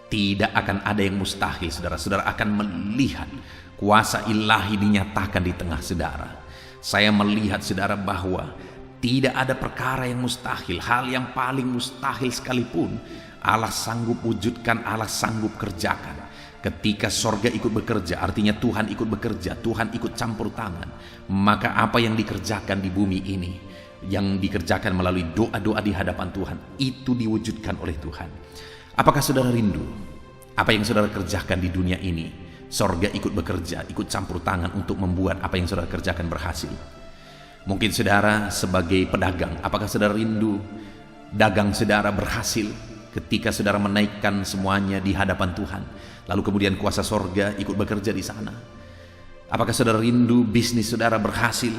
Tidak akan ada yang mustahil, saudara. Saudara akan melihat kuasa ilahi dinyatakan di tengah saudara. Saya melihat saudara bahwa tidak ada perkara yang mustahil. Hal yang paling mustahil sekalipun Allah sanggup wujudkan, Allah sanggup kerjakan. Ketika sorga ikut bekerja, artinya Tuhan ikut bekerja, Tuhan ikut campur tangan. Maka apa yang dikerjakan di bumi ini, yang dikerjakan melalui doa-doa di hadapan Tuhan, itu diwujudkan oleh Tuhan. Apakah saudara rindu apa yang saudara kerjakan di dunia ini? Sorga ikut bekerja, ikut campur tangan untuk membuat apa yang saudara kerjakan berhasil. Mungkin saudara sebagai pedagang, apakah saudara rindu dagang saudara berhasil ketika saudara menaikkan semuanya di hadapan Tuhan, lalu kemudian kuasa sorga ikut bekerja di sana? Apakah saudara rindu bisnis saudara berhasil?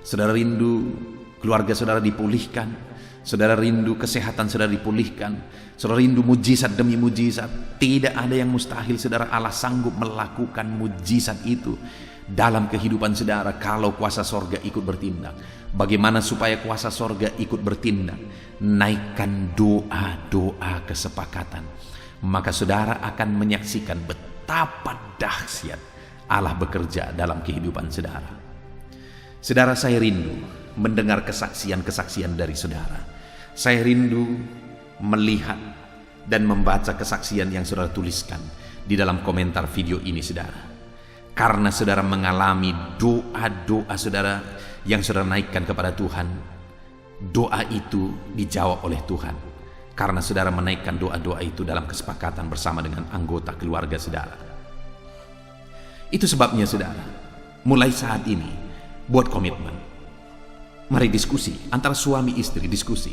Saudara rindu keluarga saudara dipulihkan? Saudara rindu kesehatan saudara dipulihkan? Saudara rindu mujizat demi mujizat? Tidak ada yang mustahil, saudara. Allah sanggup melakukan mujizat itu dalam kehidupan saudara kalau kuasa sorga ikut bertindak. Bagaimana supaya kuasa sorga ikut bertindak? Naikkan doa-doa kesepakatan. Maka saudara akan menyaksikan betapa dahsyat Allah bekerja dalam kehidupan saudara. Saudara, saya rindu mendengar kesaksian-kesaksian dari saudara. Saya rindu melihat dan membaca kesaksian yang saudara tuliskan di dalam komentar video ini, saudara. Karena saudara mengalami doa-doa saudara yang saudara naikkan kepada Tuhan, doa itu dijawab oleh Tuhan. Karena saudara menaikkan doa-doa itu dalam kesepakatan bersama dengan anggota keluarga saudara. Itu sebabnya saudara, mulai saat ini buat komitmen. Mari diskusi antara suami istri, diskusi.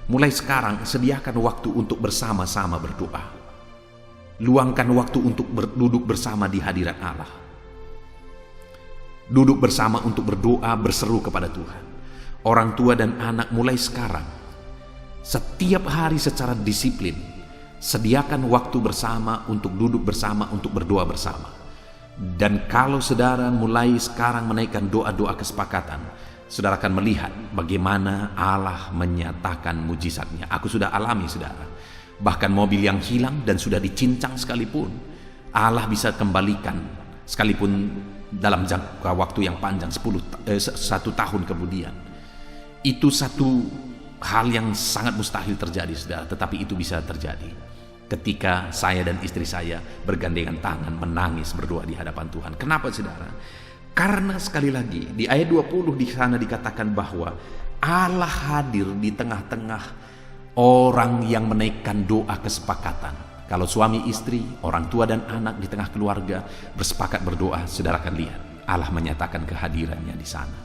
Mulai sekarang sediakan waktu untuk bersama-sama berdoa. Luangkan waktu untuk duduk bersama di hadirat Allah. Duduk bersama untuk berdoa, berseru kepada Tuhan. Orang tua dan anak mulai sekarang, setiap hari secara disiplin, sediakan waktu bersama untuk duduk bersama, untuk berdoa bersama. Dan kalau saudara mulai sekarang menaikkan doa-doa kesepakatan, saudara akan melihat bagaimana Allah menyatakan mujizatnya. Aku sudah alami, saudara. Bahkan mobil yang hilang dan sudah dicincang sekalipun, Allah bisa kembalikan, sekalipun dalam jangka waktu yang panjang, 1 tahun kemudian. Itu satu hal yang sangat mustahil terjadi, saudara. Tetapi itu bisa terjadi ketika saya dan istri saya bergandengan tangan menangis berdoa di hadapan Tuhan. Kenapa, saudara? Karena sekali lagi di ayat 20 di sana dikatakan bahwa Allah hadir di tengah-tengah orang yang menaikkan doa kesepakatan. Kalau suami istri, orang tua dan anak di tengah keluarga bersepakat berdoa, saudara akan lihat Allah menyatakan kehadirannya di sana.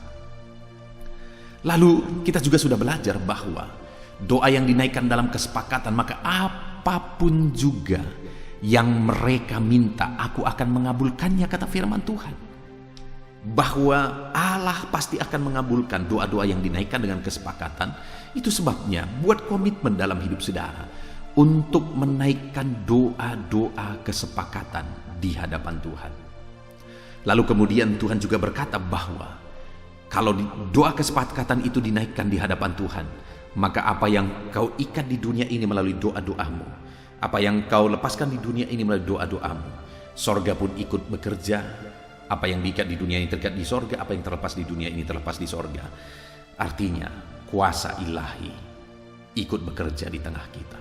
Lalu kita juga sudah belajar bahwa doa yang dinaikkan dalam kesepakatan, maka apapun juga yang mereka minta, aku akan mengabulkannya, kata firman Tuhan. Bahwa Allah pasti akan mengabulkan doa-doa yang dinaikkan dengan kesepakatan. Itu sebabnya buat komitmen dalam hidup saudara untuk menaikkan doa-doa kesepakatan di hadapan Tuhan. Lalu kemudian Tuhan juga berkata bahwa kalau doa kesepakatan itu dinaikkan di hadapan Tuhan, maka apa yang kau ikat di dunia ini melalui doa-doamu, apa yang kau lepaskan di dunia ini melalui doa-doamu, sorga pun ikut bekerja. Apa yang diikat di dunia ini terikat di sorga, apa yang terlepas di dunia ini terlepas di sorga. Artinya kuasa ilahi ikut bekerja di tengah kita.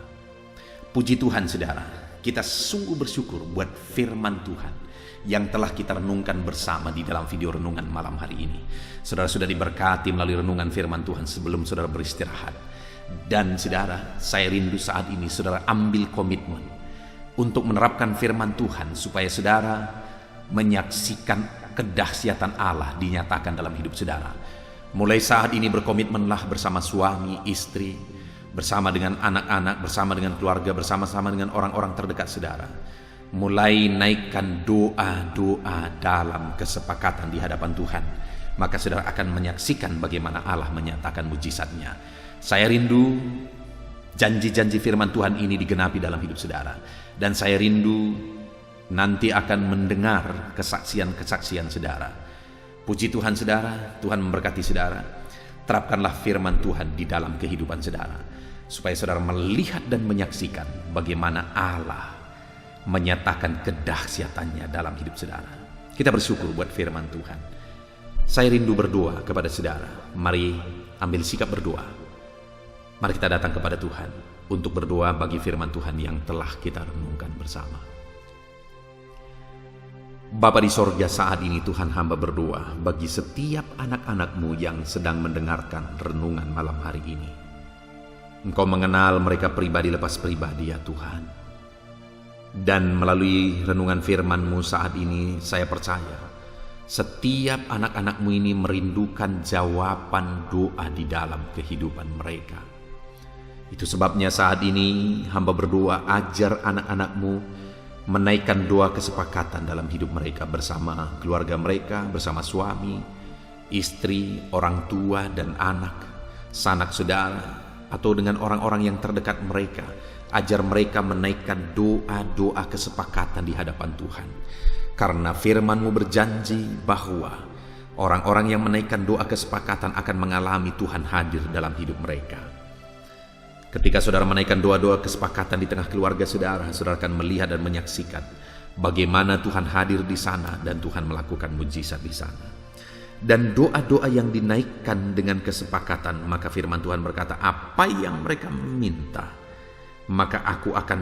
Puji Tuhan, saudara, kita sungguh bersyukur buat firman Tuhan yang telah kita renungkan bersama di dalam video renungan malam hari ini. Saudara sudah diberkati melalui renungan firman Tuhan sebelum saudara beristirahat. Dan saudara, saya rindu saat ini saudara ambil komitmen untuk menerapkan firman Tuhan supaya saudara menyaksikan kedahsyatan Allah dinyatakan dalam hidup saudara. Mulai saat ini berkomitmenlah bersama suami, istri, bersama dengan anak-anak, bersama dengan keluarga, bersama-sama dengan orang-orang terdekat saudara. Mulai naikkan doa-doa dalam kesepakatan di hadapan Tuhan. Maka saudara akan menyaksikan bagaimana Allah menyatakan mujizatnya. Saya rindu Janji-janji firman Tuhan ini digenapi dalam hidup saudara. Dan saya rindu nanti akan mendengar kesaksian-kesaksian saudara. Puji Tuhan saudara, Tuhan memberkati saudara. Terapkanlah firman Tuhan di dalam kehidupan saudara, supaya saudara melihat dan menyaksikan bagaimana Allah menyatakan kedahsyatannya dalam hidup saudara. Kita bersyukur buat firman Tuhan. Saya rindu berdoa kepada saudara. Mari ambil sikap berdoa. Mari kita datang kepada Tuhan untuk berdoa bagi firman Tuhan yang telah kita renungkan bersama. Bapa di sorga, saat ini Tuhan hamba berdoa bagi setiap anak-anak-Mu yang sedang mendengarkan renungan malam hari ini. Engkau mengenal mereka pribadi lepas pribadi ya Tuhan. Dan melalui renungan firman-Mu saat ini saya percaya setiap anak-anak-Mu ini merindukan jawaban doa di dalam kehidupan mereka. Itu sebabnya saat ini hamba berdoa, ajar anak-anak-Mu menaikkan doa kesepakatan dalam hidup mereka bersama keluarga mereka, bersama suami, istri, orang tua dan anak, sanak saudara, atau dengan orang-orang yang terdekat mereka. Ajar mereka menaikkan doa-doa kesepakatan di hadapan Tuhan. Karena firman-Mu berjanji bahwa orang-orang yang menaikkan doa kesepakatan akan mengalami Tuhan hadir dalam hidup mereka. Ketika saudara menaikkan doa-doa kesepakatan di tengah keluarga saudara, saudara akan melihat dan menyaksikan bagaimana Tuhan hadir di sana dan Tuhan melakukan mujizat di sana. Dan doa-doa yang dinaikkan dengan kesepakatan, maka firman Tuhan berkata, apa yang mereka minta, maka aku akan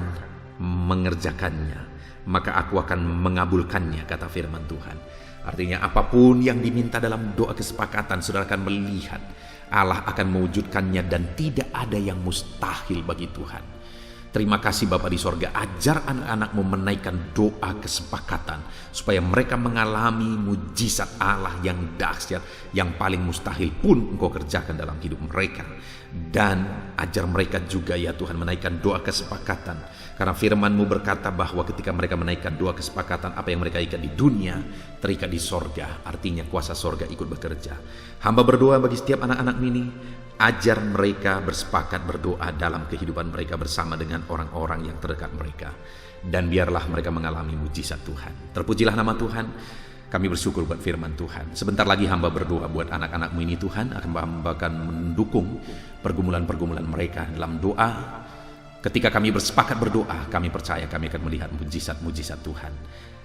mengerjakannya, maka aku akan mengabulkannya, kata firman Tuhan. Artinya apapun yang diminta dalam doa kesepakatan, saudara akan melihat Allah akan mewujudkannya dan tidak ada yang mustahil bagi Tuhan. Terima kasih Bapa di sorga, ajar anak-anak-Mu menaikkan doa kesepakatan supaya mereka mengalami mujizat Allah yang dahsyat, yang paling mustahil pun Engkau kerjakan dalam hidup mereka. Dan ajar mereka juga ya Tuhan menaikkan doa kesepakatan, karena firman-Mu berkata bahwa ketika mereka menaikkan doa kesepakatan, apa yang mereka ikat di dunia terikat di sorga. Artinya kuasa sorga ikut bekerja. Hamba berdoa bagi setiap anak-anak ini, ajar mereka bersepakat berdoa dalam kehidupan mereka bersama dengan orang-orang yang terdekat mereka. Dan biarlah mereka mengalami mujizat Tuhan. Terpujilah nama Tuhan. Kami bersyukur buat firman Tuhan. Sebentar lagi hamba berdoa buat anak-anak-Mu ini Tuhan. Hamba akan mendukung pergumulan-pergumulan mereka dalam doa. Ketika kami bersepakat berdoa, kami percaya kami akan melihat mujizat-mujizat Tuhan.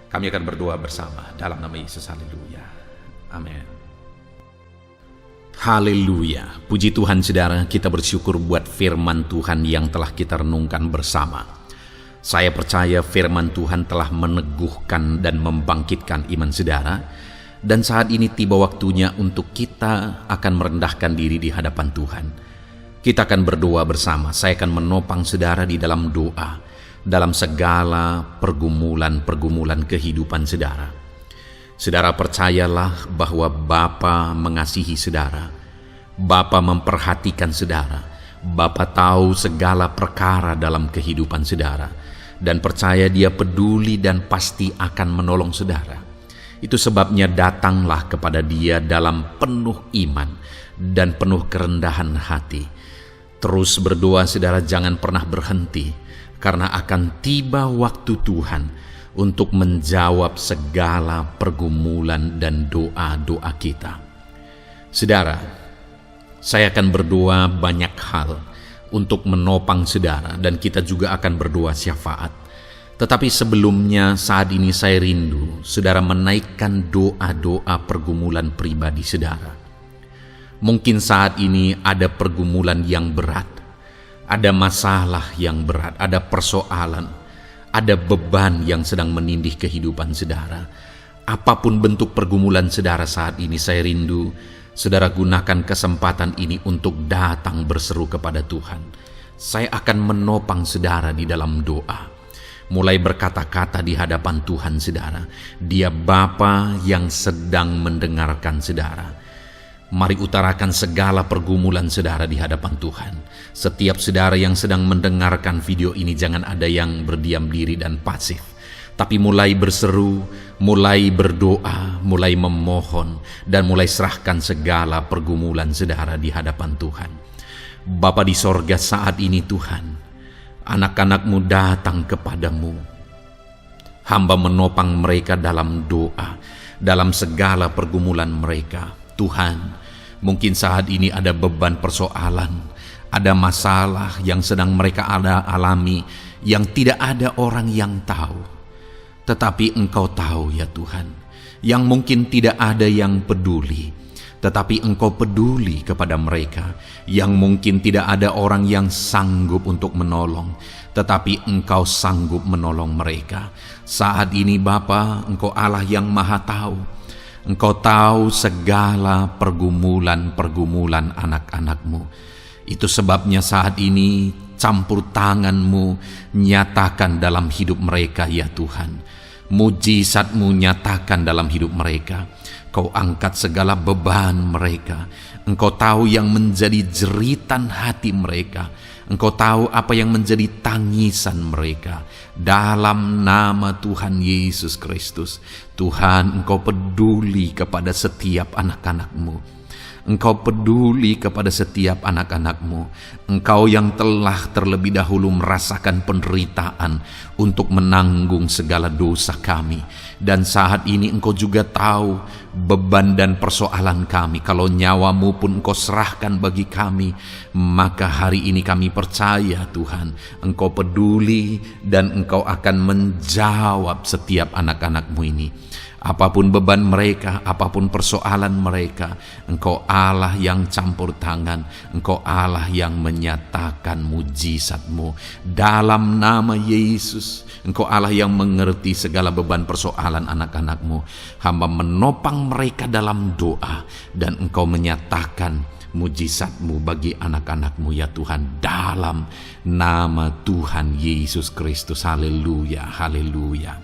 Kami akan berdoa bersama dalam nama Yesus. Haleluya. Amin. Haleluya. Puji Tuhan saudara, kita bersyukur buat firman Tuhan yang telah kita renungkan bersama. Saya percaya firman Tuhan telah meneguhkan dan membangkitkan iman saudara. Dan saat ini tiba waktunya untuk kita akan merendahkan diri di hadapan Tuhan. Kita akan berdoa bersama. Saya akan menopang saudara di dalam doa, dalam segala pergumulan-pergumulan kehidupan saudara. Saudara percayalah bahwa Bapa mengasihi saudara. Bapa memperhatikan saudara. Bapa tahu segala perkara dalam kehidupan saudara. Dan percaya Dia peduli dan pasti akan menolong saudara. Itu sebabnya datanglah kepada Dia dalam penuh iman dan penuh kerendahan hati. Terus berdoa saudara, jangan pernah berhenti, karena akan tiba waktu Tuhan untuk menjawab segala pergumulan dan doa-doa kita. Saudara, saya akan berdoa banyak hal untuk menopang saudara, dan kita juga akan berdoa syafaat. Tetapi sebelumnya saat ini saya rindu saudara menaikkan doa-doa pergumulan pribadi saudara. Mungkin saat ini ada pergumulan yang berat, ada masalah yang berat, ada persoalan, ada beban yang sedang menindih kehidupan saudara. Apapun bentuk pergumulan saudara saat ini, saya rindu saudara gunakan kesempatan ini untuk datang berseru kepada Tuhan. Saya akan menopang saudara di dalam doa. Mulai berkata-kata di hadapan Tuhan saudara. Dia Bapa yang sedang mendengarkan saudara. Mari utarakan segala pergumulan saudara di hadapan Tuhan. Setiap saudara yang sedang mendengarkan video ini, jangan ada yang berdiam diri dan pasif, tapi mulai berseru, mulai berdoa, mulai memohon, dan mulai serahkan segala pergumulan saudara di hadapan Tuhan. Bapa di sorga, saat ini Tuhan, anak-anak-Mu datang kepadamu. Hamba menopang mereka dalam doa, dalam segala pergumulan mereka. Tuhan, mungkin saat ini ada beban persoalan, ada masalah yang sedang mereka alami, yang tidak ada orang yang tahu. Tetapi Engkau tahu ya Tuhan, yang mungkin tidak ada yang peduli. Tetapi Engkau peduli kepada mereka, yang mungkin tidak ada orang yang sanggup untuk menolong, tetapi Engkau sanggup menolong mereka. Saat ini Bapa, Engkau Allah yang Maha Tahu. Engkau tahu segala pergumulan-pergumulan anak-anak-Mu. Itu sebabnya saat ini campur tangan-Mu nyatakan dalam hidup mereka ya Tuhan. Mujizat-Mu nyatakan dalam hidup mereka. Kau angkat segala beban mereka. Engkau tahu yang menjadi jeritan hati mereka. Engkau tahu apa yang menjadi tangisan mereka. Dalam nama Tuhan Yesus Kristus, Tuhan, Engkau peduli kepada setiap anak-anak-Mu. Engkau peduli kepada setiap anak-anak-Mu. Engkau yang telah terlebih dahulu merasakan penderitaan untuk menanggung segala dosa kami. Dan saat ini Engkau juga tahu beban dan persoalan kami. Kalau nyawa-Mu pun Engkau serahkan bagi kami, maka hari ini kami percaya Tuhan, Engkau peduli dan Engkau akan menjawab setiap anak-anak-Mu ini. Apapun beban mereka, apapun persoalan mereka, Engkau Allah yang campur tangan, Engkau Allah yang menyatakan mujizat-Mu. Dalam nama Yesus, Engkau Allah yang mengerti segala beban persoalan anak-anak-Mu. Hamba menopang mereka dalam doa, dan Engkau menyatakan mujizat-Mu bagi anak-anak-Mu ya Tuhan. Dalam nama Tuhan Yesus Kristus. Haleluya, haleluya.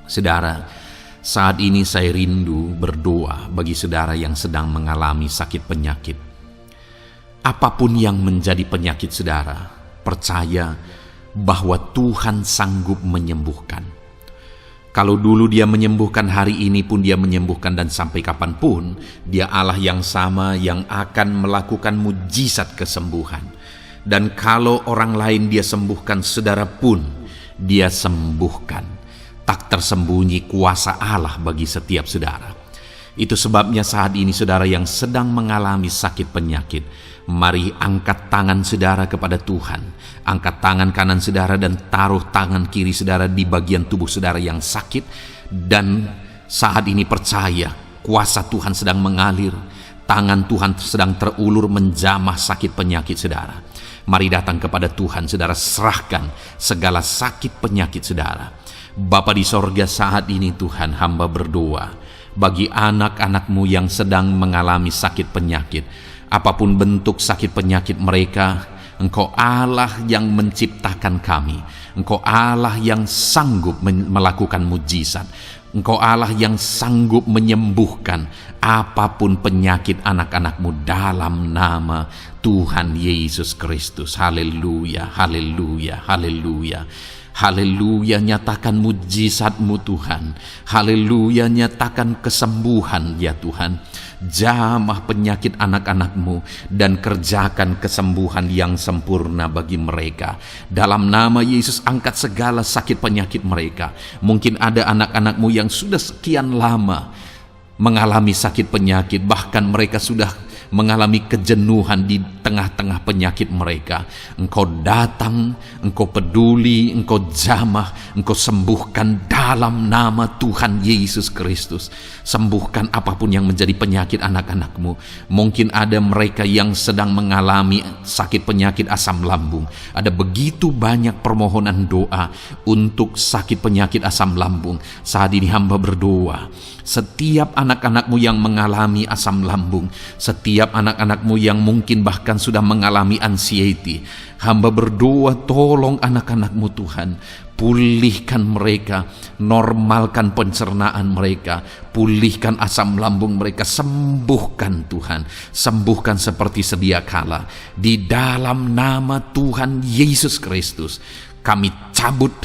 Saudara, saat ini saya rindu berdoa bagi saudara yang sedang mengalami sakit penyakit. Apapun yang menjadi penyakit saudara, percaya bahwa Tuhan sanggup menyembuhkan. Kalau dulu Dia menyembuhkan, hari ini pun Dia menyembuhkan, dan sampai kapanpun Dia Allah yang sama yang akan melakukan mujizat kesembuhan. Dan kalau orang lain Dia sembuhkan, saudara pun Dia sembuhkan. Tak tersembunyi kuasa Allah bagi setiap saudara. Itu sebabnya saat ini saudara yang sedang mengalami sakit penyakit, mari angkat tangan saudara kepada Tuhan. Angkat tangan kanan saudara dan taruh tangan kiri saudara di bagian tubuh saudara yang sakit. Dan saat ini percaya kuasa Tuhan sedang mengalir. Tangan Tuhan sedang terulur menjamah sakit penyakit saudara. Mari datang kepada Tuhan saudara, serahkan segala sakit penyakit saudara. Bapa di sorga, saat ini Tuhan, hamba berdoa bagi anak-anak-Mu yang sedang mengalami sakit penyakit. Apapun bentuk sakit penyakit mereka, Engkau Allah yang menciptakan kami. Engkau Allah yang sanggup melakukan mujizat. Engkau Allah yang sanggup menyembuhkan apapun penyakit anak-anak-Mu dalam nama Tuhan Yesus Kristus. Haleluya, haleluya, haleluya. Haleluya, nyatakan mujizat-Mu Tuhan. Haleluya, nyatakan kesembuhan ya Tuhan. Jamah penyakit anak-anak-Mu dan kerjakan kesembuhan yang sempurna bagi mereka. Dalam nama Yesus, angkat segala sakit penyakit mereka. Mungkin ada anak-anak-Mu yang sudah sekian lama mengalami sakit penyakit, bahkan mereka sudah mengalami kejenuhan di tengah-tengah penyakit mereka. Engkau datang, Engkau peduli, Engkau jamah, Engkau sembuhkan dalam nama Tuhan Yesus Kristus. Sembuhkan apapun yang menjadi penyakit anak-anak-Mu. Mungkin ada mereka yang sedang mengalami sakit penyakit asam lambung. Ada begitu banyak permohonan doa untuk sakit penyakit asam lambung. Saat ini hamba berdoa, setiap anak-anak-Mu yang mengalami asam lambung, setiap anak-anak-Mu yang mungkin bahkan sudah mengalami anxiety, hamba berdoa, tolong anak-anak-Mu Tuhan, pulihkan mereka, normalkan pencernaan mereka, pulihkan asam lambung mereka, sembuhkan Tuhan, sembuhkan seperti sedia kala. Di dalam nama Tuhan Yesus Kristus, kami cabut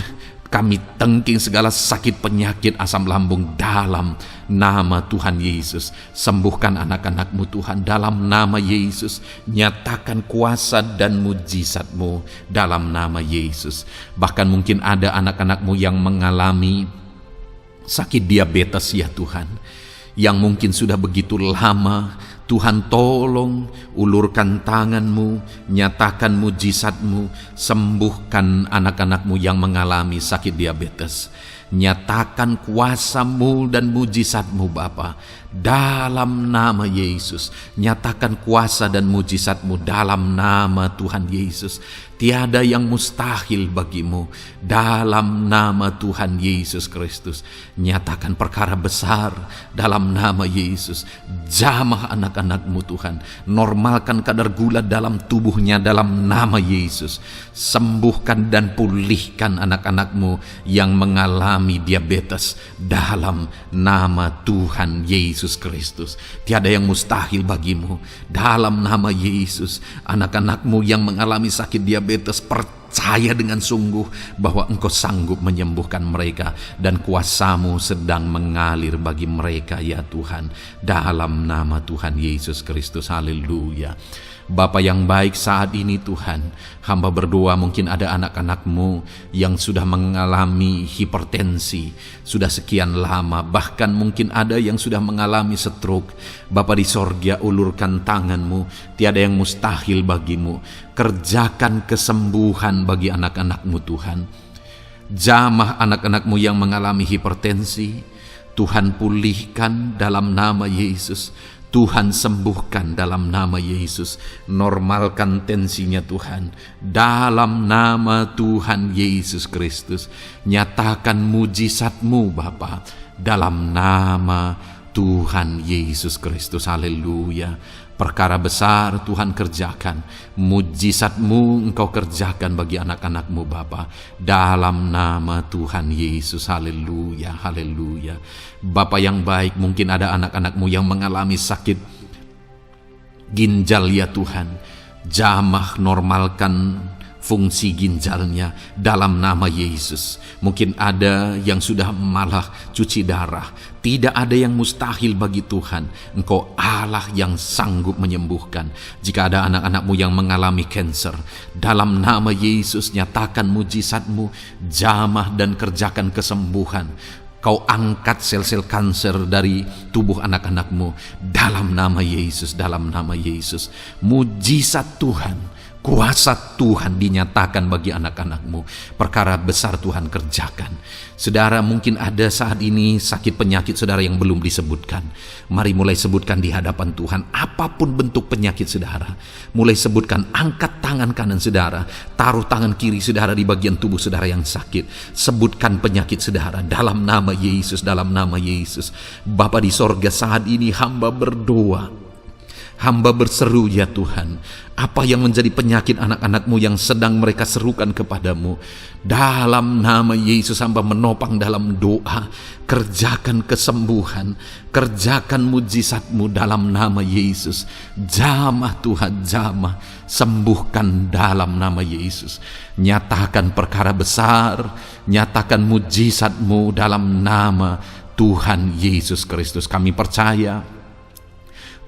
Kami tengking segala sakit penyakit asam lambung dalam nama Tuhan Yesus. Sembuhkan anak-anak-Mu Tuhan dalam nama Yesus. Nyatakan kuasa dan mujizat-Mu dalam nama Yesus. Bahkan mungkin ada anak-anak-Mu yang mengalami sakit diabetes ya Tuhan, yang mungkin sudah begitu lama. Tuhan tolong ulurkan tangan-Mu, nyatakan mujizat-Mu, sembuhkan anak-anak-Mu yang mengalami sakit diabetes. Nyatakan kuasa-Mu dan mujizat-Mu Bapa dalam nama Yesus. Nyatakan kuasa dan mujizat-Mu dalam nama Tuhan Yesus. Tiada yang mustahil bagi-Mu dalam nama Tuhan Yesus Kristus. Nyatakan perkara besar dalam nama Yesus. Jamah anak-anak-Mu Tuhan. Normalkan kadar gula dalam tubuhnya dalam nama Yesus. Sembuhkan dan pulihkan anak-anak-Mu yang mengalami diabetes dalam nama Tuhan Yesus Kristus. Tiada yang mustahil bagi-Mu dalam nama Yesus. Anak-anak-Mu yang mengalami sakit diabetes, percaya dengan sungguh bahwa Engkau sanggup menyembuhkan mereka, dan kuasa-Mu sedang mengalir bagi mereka ya Tuhan, dalam nama Tuhan Yesus Kristus. Haleluya. Bapa yang baik, saat ini Tuhan, hamba berdoa mungkin ada anak-anak-Mu yang sudah mengalami hipertensi sudah sekian lama, bahkan mungkin ada yang sudah mengalami stroke. Bapa di sorga, ulurkan tangan-Mu, tiada yang mustahil bagi-Mu. Kerjakan kesembuhan bagi anak-anak-Mu Tuhan. Jamah anak-anak-Mu yang mengalami hipertensi, Tuhan pulihkan dalam nama Yesus. Tuhan sembuhkan dalam nama Yesus. Normalkan tensinya Tuhan dalam nama Tuhan Yesus Kristus. Nyatakan mujizat-Mu Bapa dalam nama Tuhan Yesus Kristus. Haleluya. Perkara besar Tuhan kerjakan, mujizat-Mu Engkau kerjakan bagi anak-anak-Mu Bapa dalam nama Tuhan Yesus. Haleluya, haleluya. Bapa yang baik, mungkin ada anak-anak-Mu yang mengalami sakit ginjal ya Tuhan. Jamah normalkan fungsi ginjalnya dalam nama Yesus. Mungkin ada yang sudah malah cuci darah. Tidak ada yang mustahil bagi Tuhan. Engkau Allah yang sanggup menyembuhkan. Jika ada anak-anak-Mu yang mengalami kanker, dalam nama Yesus nyatakan mujizat-Mu, jamah dan kerjakan kesembuhan. Kau angkat sel-sel kanker dari tubuh anak-anak-Mu dalam nama Yesus, dalam nama Yesus. Mujizat Tuhan, kuasa Tuhan dinyatakan bagi anak-anak-Mu. Perkara besar Tuhan kerjakan. Saudara, mungkin ada saat ini sakit penyakit saudara yang belum disebutkan. Mari mulai sebutkan di hadapan Tuhan. Apapun bentuk penyakit saudara, mulai sebutkan. Angkat tangan kanan saudara, taruh tangan kiri saudara di bagian tubuh saudara yang sakit. Sebutkan penyakit saudara dalam nama Yesus, dalam nama Yesus. Bapa di sorga, saat ini hamba berdoa, hamba berseru ya Tuhan, apa yang menjadi penyakit anak-anak-Mu yang sedang mereka serukan kepadamu, dalam nama Yesus hamba menopang dalam doa. Kerjakan kesembuhan, kerjakan mujizat-Mu dalam nama Yesus. Jamah Tuhan, jamah, sembuhkan dalam nama Yesus. Nyatakan perkara besar, nyatakan mujizat-Mu dalam nama Tuhan Yesus Kristus. Kami percaya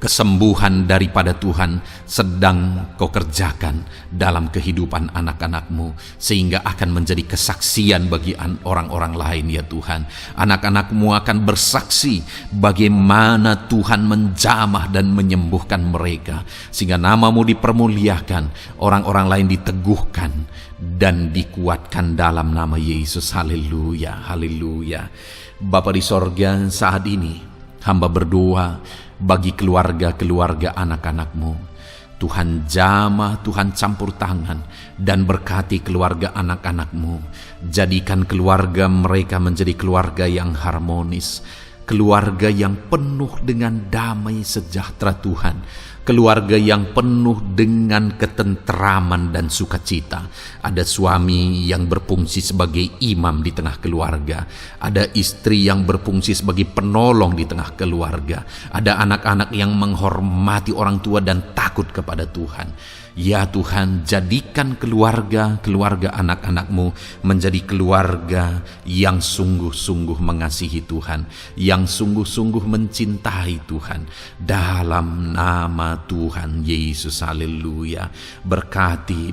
kesembuhan daripada Tuhan sedang Kau kerjakan dalam kehidupan anak-anak-Mu, sehingga akan menjadi kesaksian bagi orang-orang lain ya Tuhan. Anak-anak-Mu akan bersaksi bagaimana Tuhan menjamah dan menyembuhkan mereka, sehingga nama-Mu dipermuliakan, orang-orang lain diteguhkan dan dikuatkan dalam nama Yesus. Haleluya, haleluya. Bapa di sorga, saat ini hamba berdoa bagi keluarga-keluarga anak-anak-Mu. Tuhan jamah, Tuhan campur tangan dan berkati keluarga anak-anak-Mu. Jadikan keluarga mereka menjadi keluarga yang harmonis, keluarga yang penuh dengan damai sejahtera Tuhan, keluarga yang penuh dengan ketentraman dan sukacita. Ada suami yang berfungsi sebagai imam di tengah keluarga, ada istri yang berfungsi sebagai penolong di tengah keluarga, ada anak-anak yang menghormati orang tua dan takut kepada Tuhan. Ya Tuhan, jadikan keluarga anak-anak-Mu menjadi keluarga yang sungguh-sungguh mengasihi Tuhan, yang sungguh-sungguh mencintai Tuhan. Dalam nama Tuhan Yesus, haleluya. Berkati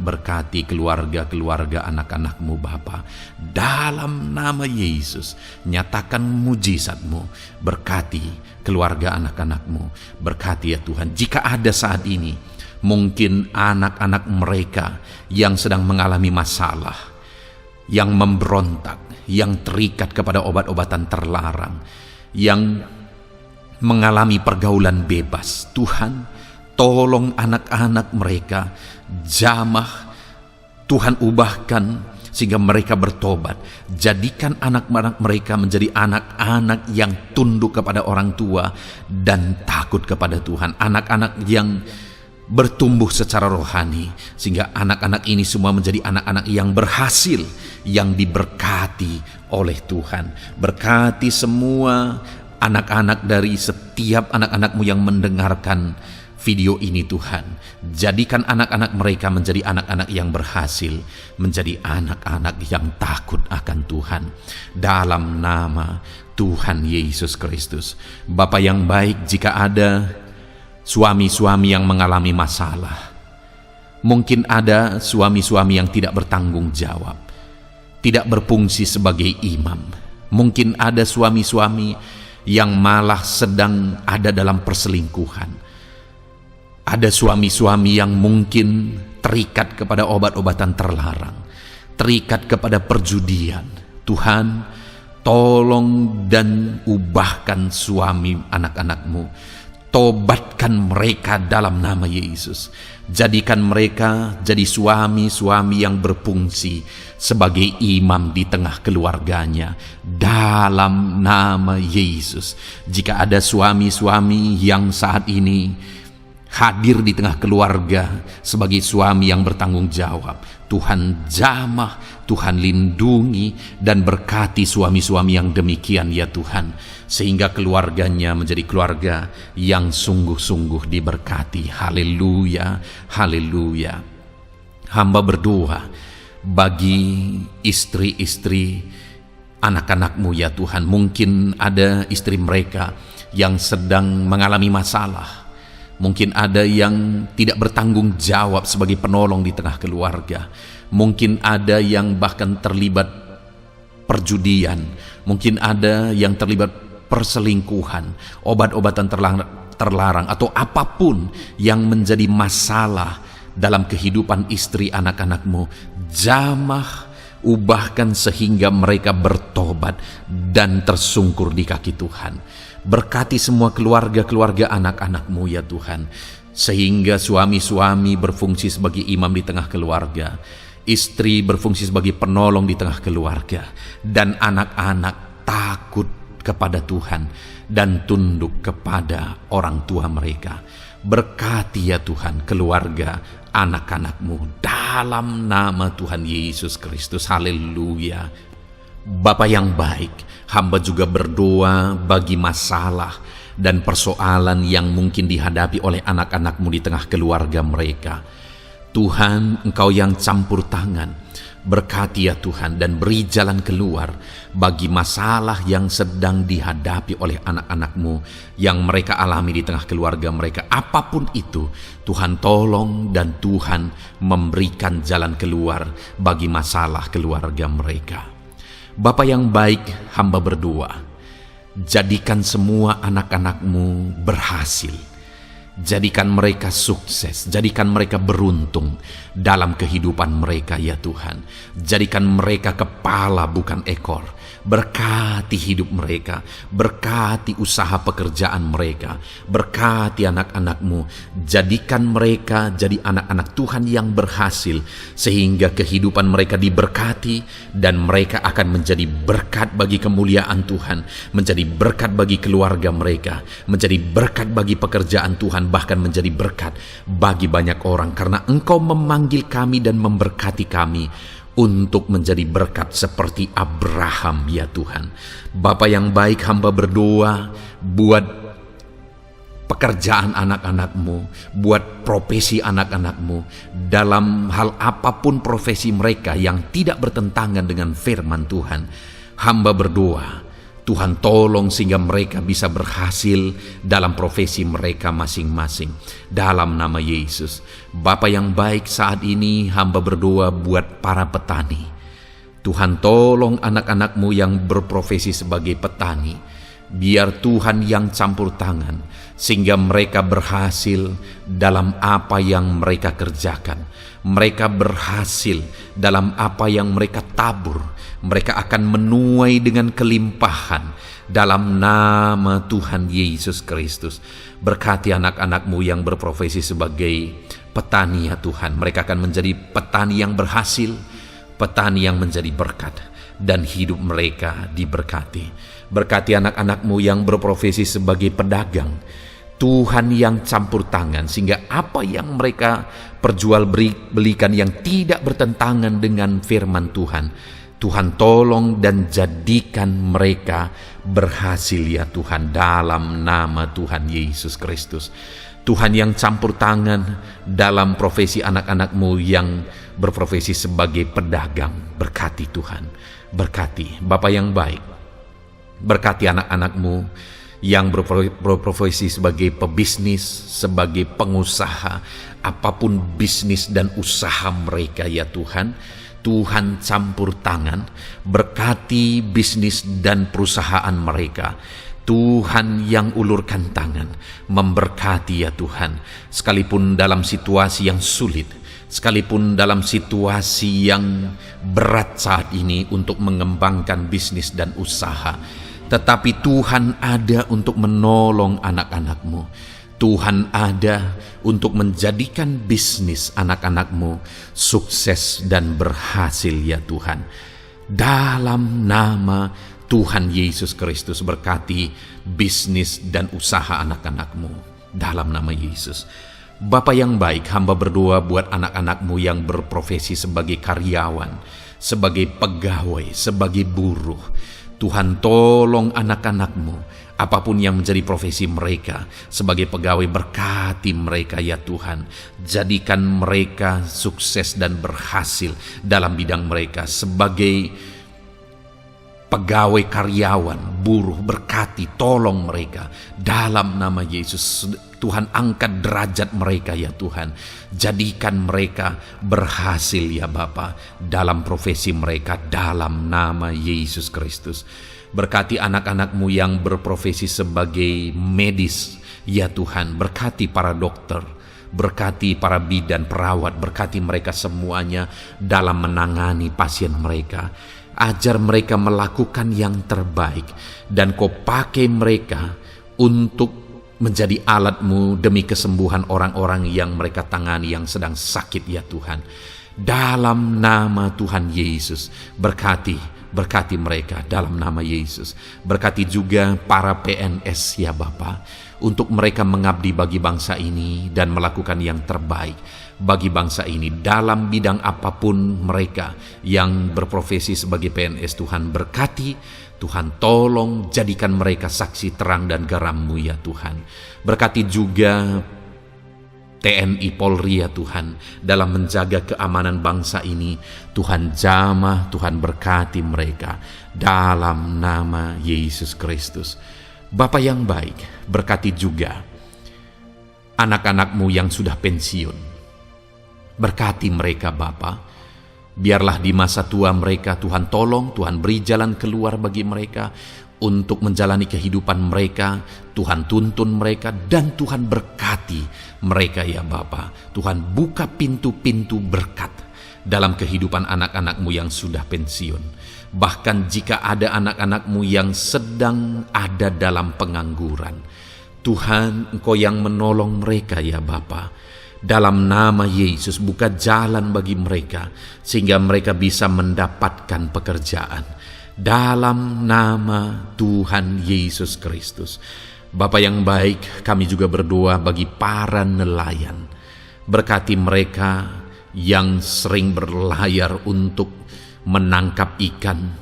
keluarga anak-anak-Mu Bapa. Dalam nama Yesus, nyatakan mujizat-Mu. Berkati keluarga anak-anak-Mu. Berkati ya Tuhan, jika ada saat ini mungkin anak-anak mereka yang sedang mengalami masalah, yang memberontak, yang terikat kepada obat-obatan terlarang, yang mengalami pergaulan bebas. Tuhan, tolong anak-anak mereka, jamah Tuhan, ubahkan sehingga mereka bertobat. Jadikan anak-anak mereka menjadi anak-anak yang tunduk kepada orang tua dan takut kepada Tuhan. Anak-anak yang bertumbuh secara rohani, sehingga anak-anak ini semua menjadi anak-anak yang berhasil, yang diberkati oleh Tuhan. Berkati semua anak-anak dari setiap anak-anak-Mu yang mendengarkan video ini Tuhan. Jadikan anak-anak mereka menjadi anak-anak yang berhasil, menjadi anak-anak yang takut akan Tuhan. Dalam nama Tuhan Yesus Kristus. Bapa yang baik, jika ada suami-suami yang mengalami masalah, mungkin ada suami-suami yang tidak bertanggung jawab, tidak berfungsi sebagai imam. Mungkin ada suami-suami yang malah sedang ada dalam perselingkuhan. Ada suami-suami yang mungkin terikat kepada obat-obatan terlarang, terikat kepada perjudian. Tuhan, tolong dan ubahkan suami anak-anak-Mu. Tobatkan mereka dalam nama Yesus. Jadikan mereka jadi suami-suami yang berfungsi sebagai imam di tengah keluarganya. Dalam nama Yesus. Jika ada suami-suami yang saat ini hadir di tengah keluarga sebagai suami yang bertanggung jawab, Tuhan jamah, Tuhan lindungi dan berkati suami-suami yang demikian ya Tuhan, sehingga keluarganya menjadi keluarga yang sungguh-sungguh diberkati. Haleluya, haleluya. Hamba berdoa bagi istri-istri anak-anak-Mu ya Tuhan. Mungkin ada istri mereka yang sedang mengalami masalah. Mungkin ada yang tidak bertanggung jawab sebagai penolong di tengah keluarga. Mungkin ada yang bahkan terlibat perjudian. Mungkin ada yang terlibat perselingkuhan, obat-obatan terlarang, atau apapun yang menjadi masalah dalam kehidupan istri anak-anak-Mu. Jamah, ubahkan sehingga mereka bertobat dan tersungkur di kaki Tuhan. Berkati semua keluarga-keluarga anak-anak-Mu ya Tuhan, sehingga suami-suami berfungsi sebagai imam di tengah keluarga, istri berfungsi sebagai penolong di tengah keluarga, dan anak-anak takut kepada Tuhan dan tunduk kepada orang tua mereka. Berkati ya Tuhan keluarga anak-anak-Mu dalam nama Tuhan Yesus Kristus. Haleluya. Bapa yang baik, hamba juga berdoa bagi masalah dan persoalan yang mungkin dihadapi oleh anak-anak-Mu di tengah keluarga mereka. Tuhan, Engkau yang campur tangan, berkati ya Tuhan dan beri jalan keluar bagi masalah yang sedang dihadapi oleh anak-anak-Mu yang mereka alami di tengah keluarga mereka. Apapun itu, Tuhan tolong dan Tuhan memberikan jalan keluar bagi masalah keluarga mereka. Bapa yang baik, hamba berdoa, jadikan semua anak-anak-Mu berhasil. Jadikan mereka sukses, jadikan mereka beruntung dalam kehidupan mereka ya Tuhan. Jadikan mereka kepala bukan ekor. Berkati hidup mereka, berkati usaha pekerjaan mereka, berkati anak-anak-Mu. Jadikan mereka jadi anak-anak Tuhan yang berhasil, sehingga kehidupan mereka diberkati dan mereka akan menjadi berkat bagi kemuliaan Tuhan, menjadi berkat bagi keluarga mereka, menjadi berkat bagi pekerjaan Tuhan, bahkan menjadi berkat bagi banyak orang, karena Engkau memanggil kami dan memberkati kami untuk menjadi berkat seperti Abraham ya Tuhan. Bapa yang baik, hamba berdoa buat pekerjaan anak-anakmu, buat profesi anak-anakmu, dalam hal apapun profesi mereka yang tidak bertentangan dengan firman Tuhan. Hamba berdoa, Tuhan tolong sehingga mereka bisa berhasil dalam profesi mereka masing-masing. Dalam nama Yesus. Bapa yang baik, saat ini hamba berdoa buat para petani. Tuhan tolong anak-anakmu yang berprofesi sebagai petani. Biar Tuhan yang campur tangan, sehingga mereka berhasil dalam apa yang mereka kerjakan. Mereka berhasil dalam apa yang mereka tabur. Mereka akan menuai dengan kelimpahan dalam nama Tuhan Yesus Kristus. Berkati anak-anakmu yang berprofesi sebagai petani ya Tuhan. Mereka akan menjadi petani yang berhasil, petani yang menjadi berkat, dan hidup mereka diberkati. Berkati anak-anakmu yang berprofesi sebagai pedagang. Tuhan yang campur tangan, sehingga apa yang mereka perjualbelikan yang tidak bertentangan dengan firman Tuhan, Tuhan tolong dan jadikan mereka berhasil ya Tuhan, dalam nama Tuhan Yesus Kristus. Tuhan yang campur tangan dalam profesi anak-anakmu yang berprofesi sebagai pedagang. Berkati Tuhan, berkati Bapa yang baik. Berkati anak-anakmu yang berprofesi sebagai pebisnis, sebagai pengusaha, apapun bisnis dan usaha mereka ya Tuhan. Tuhan campur tangan, berkati bisnis dan perusahaan mereka. Tuhan yang ulurkan tangan, memberkati ya Tuhan. Sekalipun dalam situasi yang sulit, sekalipun dalam situasi yang berat saat ini untuk mengembangkan bisnis dan usaha, tetapi Tuhan ada untuk menolong anak-anakmu. Tuhan ada untuk menjadikan bisnis anak-anakmu sukses dan berhasil ya Tuhan. Dalam nama Tuhan Yesus Kristus, berkati bisnis dan usaha anak-anakmu. Dalam nama Yesus. Bapa yang baik, hamba berdoa buat anak-anakmu yang berprofesi sebagai karyawan, sebagai pegawai, sebagai buruh. Tuhan tolong anak-anakmu, apapun yang menjadi profesi mereka, sebagai pegawai berkati mereka ya Tuhan. Jadikan mereka sukses dan berhasil dalam bidang mereka. Sebagai pegawai karyawan, buruh, berkati, tolong mereka. Dalam nama Yesus, Tuhan angkat derajat mereka ya Tuhan. Jadikan mereka berhasil ya Bapa dalam profesi mereka, dalam nama Yesus Kristus. Berkati anak-anakmu yang berprofesi sebagai medis ya Tuhan. Berkati para dokter, berkati para bidan, perawat, berkati mereka semuanya dalam menangani pasien mereka. Ajar mereka melakukan yang terbaik, dan Kau pakai mereka untuk menjadi alat-Mu demi kesembuhan orang-orang yang mereka tangani yang sedang sakit ya Tuhan. Dalam nama Tuhan Yesus, berkati mereka dalam nama Yesus. Berkati juga para PNS ya Bapa, untuk mereka mengabdi bagi bangsa ini dan melakukan yang terbaik bagi bangsa ini dalam bidang apapun mereka yang berprofesi sebagai PNS. Tuhan berkati, Tuhan tolong jadikan mereka saksi terang dan garam-Mu ya Tuhan. Berkati juga TNI Polri ya Tuhan dalam menjaga keamanan bangsa ini. Tuhan jamah, Tuhan berkati mereka dalam nama Yesus Kristus. Bapa yang baik, berkati juga anak-anak-Mu yang sudah pensiun. Berkati mereka Bapa. Biarlah di masa tua mereka Tuhan tolong, Tuhan beri jalan keluar bagi mereka untuk menjalani kehidupan mereka. Tuhan tuntun mereka dan Tuhan berkati mereka ya Bapa. Tuhan buka pintu-pintu berkat dalam kehidupan anak-anak-Mu yang sudah pensiun. Bahkan jika ada anak-anak-Mu yang sedang ada dalam pengangguran, Tuhan Engkau yang menolong mereka ya Bapa. Dalam nama Yesus, buka jalan bagi mereka sehingga mereka bisa mendapatkan pekerjaan. Dalam nama Tuhan Yesus Kristus. Bapa yang baik, kami juga berdoa bagi para nelayan. Berkati mereka yang sering berlayar untuk menangkap ikan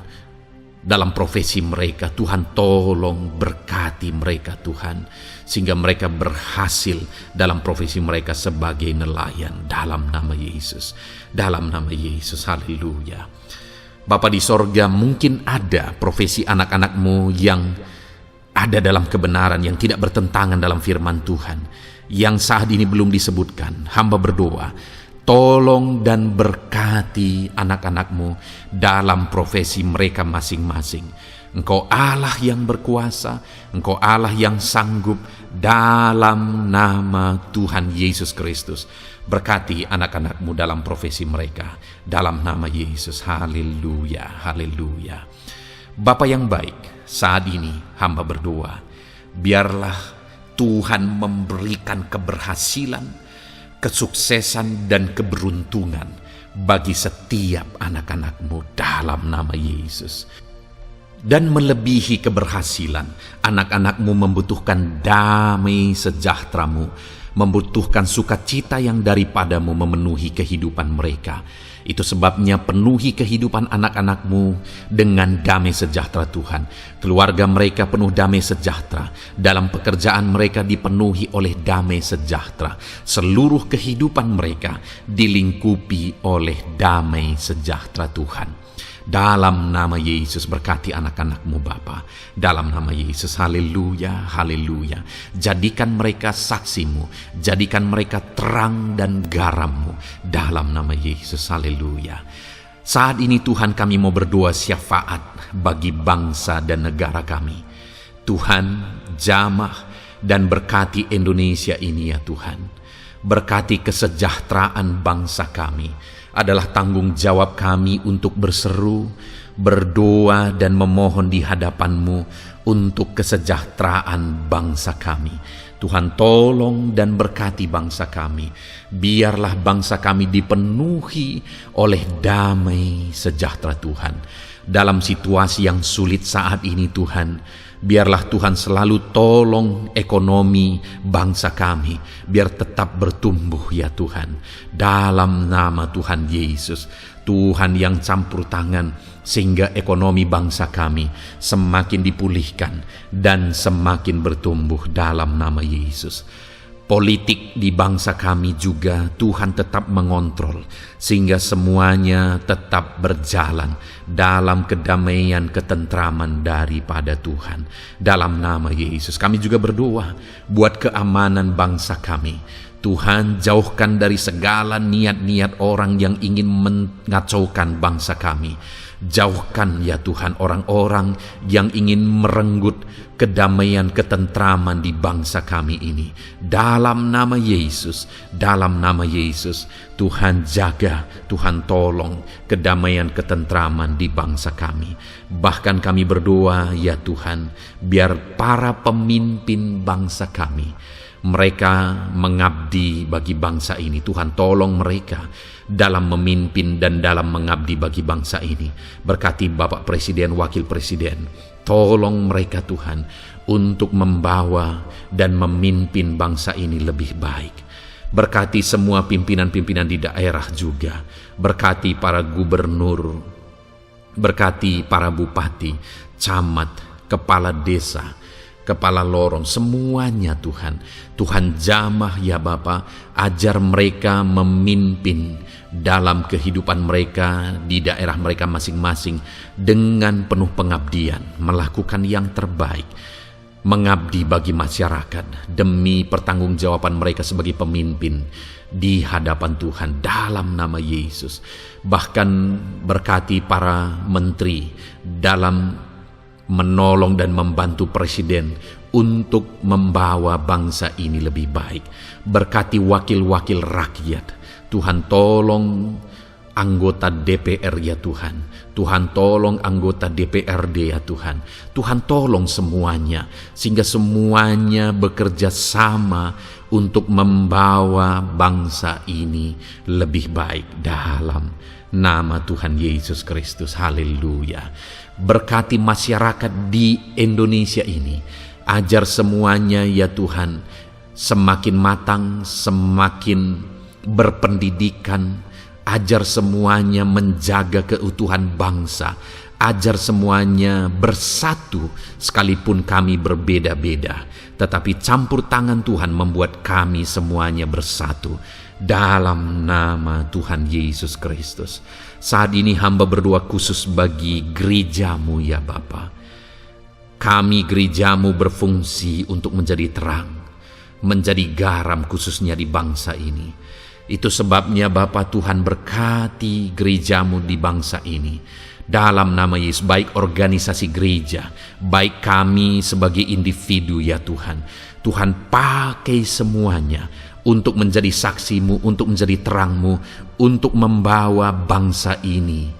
dalam profesi mereka. Tuhan, tolong berkati mereka Tuhan, sehingga mereka berhasil dalam profesi mereka sebagai nelayan, dalam nama Yesus. Dalam nama Yesus, haleluya. Bapa di sorga, mungkin ada profesi anak-anak-Mu yang ada dalam kebenaran, yang tidak bertentangan dalam firman Tuhan, yang saat ini belum disebutkan. Hamba berdoa, tolong dan berkati anak-anak-Mu dalam profesi mereka masing-masing. Engkau Allah yang berkuasa, Engkau Allah yang sanggup, dalam nama Tuhan Yesus Kristus. Berkati anak-anak-Mu dalam profesi mereka, dalam nama Yesus. Haleluya, haleluya. Bapa yang baik, saat ini hamba berdoa, biarlah Tuhan memberikan keberhasilan, kesuksesan dan keberuntungan bagi setiap anak-anak-Mu dalam nama Yesus. Dan melebihi keberhasilan, anak-anak-Mu membutuhkan damai sejahtera-Mu, membutuhkan sukacita yang daripadamu memenuhi kehidupan mereka. Itu sebabnya penuhi kehidupan anak-anak-Mu dengan damai sejahtera Tuhan. Keluarga mereka penuh damai sejahtera. Dalam pekerjaan mereka dipenuhi oleh damai sejahtera. Seluruh kehidupan mereka dilingkupi oleh damai sejahtera Tuhan. Dalam nama Yesus, berkati anak-anak-Mu Bapa. Dalam nama Yesus, haleluya, haleluya. Jadikan mereka saksi-Mu, jadikan mereka terang dan garam-Mu. Dalam nama Yesus, haleluya. Saat ini Tuhan, kami mau berdoa syafaat bagi bangsa dan negara kami. Tuhan, jamah dan berkati Indonesia ini ya Tuhan. Berkati kesejahteraan bangsa kami. Adalah tanggung jawab kami untuk berseru, berdoa dan memohon di hadapan-Mu untuk kesejahteraan bangsa kami. Tuhan, tolong dan berkati bangsa kami. Biarlah bangsa kami dipenuhi oleh damai sejahtera Tuhan. Dalam situasi yang sulit saat ini Tuhan, biarlah Tuhan selalu tolong ekonomi bangsa kami, biar tetap bertumbuh ya Tuhan. Dalam nama Tuhan Yesus, Tuhan yang campur tangan, sehingga ekonomi bangsa kami semakin dipulihkan dan semakin bertumbuh dalam nama Yesus. Politik di bangsa kami juga Tuhan tetap mengontrol, sehingga semuanya tetap berjalan dalam kedamaian, ketentraman daripada Tuhan. Dalam nama Yesus kami juga berdoa buat keamanan bangsa kami. Tuhan, jauhkan dari segala niat-niat orang yang ingin mengacaukan bangsa kami. Jauhkan ya Tuhan orang-orang yang ingin merenggut kedamaian, ketentraman di bangsa kami ini. Dalam nama Yesus, dalam nama Yesus, Tuhan jaga, Tuhan tolong kedamaian, ketentraman di bangsa kami. Bahkan kami berdoa ya Tuhan, biar para pemimpin bangsa kami, mereka mengabdi bagi bangsa ini. Tuhan tolong mereka dalam memimpin dan dalam mengabdi bagi bangsa ini. Berkati Bapak Presiden, Wakil Presiden, tolong mereka Tuhan untuk membawa dan memimpin bangsa ini lebih baik. Berkati semua pimpinan-pimpinan di daerah juga. Berkati para gubernur, berkati para bupati, camat, kepala desa, kepala lorong, semuanya Tuhan. Tuhan jamah ya Bapa, ajar mereka memimpin dalam kehidupan mereka di daerah mereka masing-masing dengan penuh pengabdian, melakukan yang terbaik, mengabdi bagi masyarakat demi pertanggungjawaban mereka sebagai pemimpin di hadapan Tuhan dalam nama Yesus. Bahkan berkati para menteri dalam menolong dan membantu presiden untuk membawa bangsa ini lebih baik. Berkati wakil-wakil rakyat. Tuhan tolong anggota DPR ya Tuhan. Tuhan tolong anggota DPRD ya Tuhan. Tuhan tolong semuanya, sehingga semuanya bekerja sama untuk membawa bangsa ini lebih baik dalam nama Tuhan Yesus Kristus. Haleluya. Berkati masyarakat di Indonesia ini. Ajar semuanya ya Tuhan semakin matang, semakin berpendidikan. Ajar semuanya menjaga keutuhan bangsa. Ajar semuanya bersatu sekalipun kami berbeda-beda. Tetapi campur tangan Tuhan membuat kami semuanya bersatu. Dalam nama Tuhan Yesus Kristus. Saat ini hamba berdoa khusus bagi gerejamu ya Bapa. Kami gerejamu berfungsi untuk menjadi terang, menjadi garam khususnya di bangsa ini. Itu sebabnya Bapa Tuhan berkati gerejamu di bangsa ini. Dalam nama Yesus, baik organisasi gereja, baik kami sebagai individu ya Tuhan. Tuhan pakai semuanya untuk menjadi saksimu, untuk menjadi terangmu, untuk membawa bangsa ini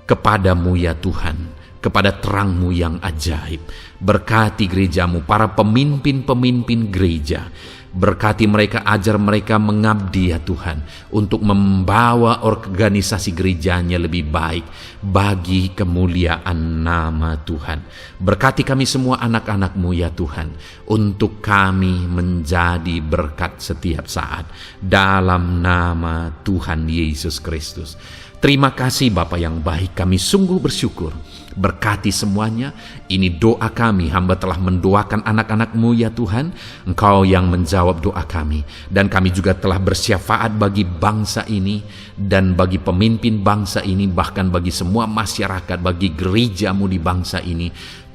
kepadamu ya Tuhan, kepada terangmu yang ajaib. Berkati gerejamu, para pemimpin-pemimpin gereja. Berkati mereka, ajar mereka mengabdi ya Tuhan, untuk membawa organisasi gerejanya lebih baik bagi kemuliaan nama Tuhan. Berkati kami semua anak-anak-Mu ya Tuhan, untuk kami menjadi berkat setiap saat. Dalam nama Tuhan Yesus Kristus. Terima kasih Bapa yang baik, kami sungguh bersyukur. Berkati semuanya, ini doa kami, hamba telah mendoakan anak-anak-Mu ya Tuhan, Engkau yang menjawab doa kami, dan kami juga telah bersyafaat bagi bangsa ini, dan bagi pemimpin bangsa ini, bahkan bagi semua masyarakat, bagi gereja-Mu di bangsa ini,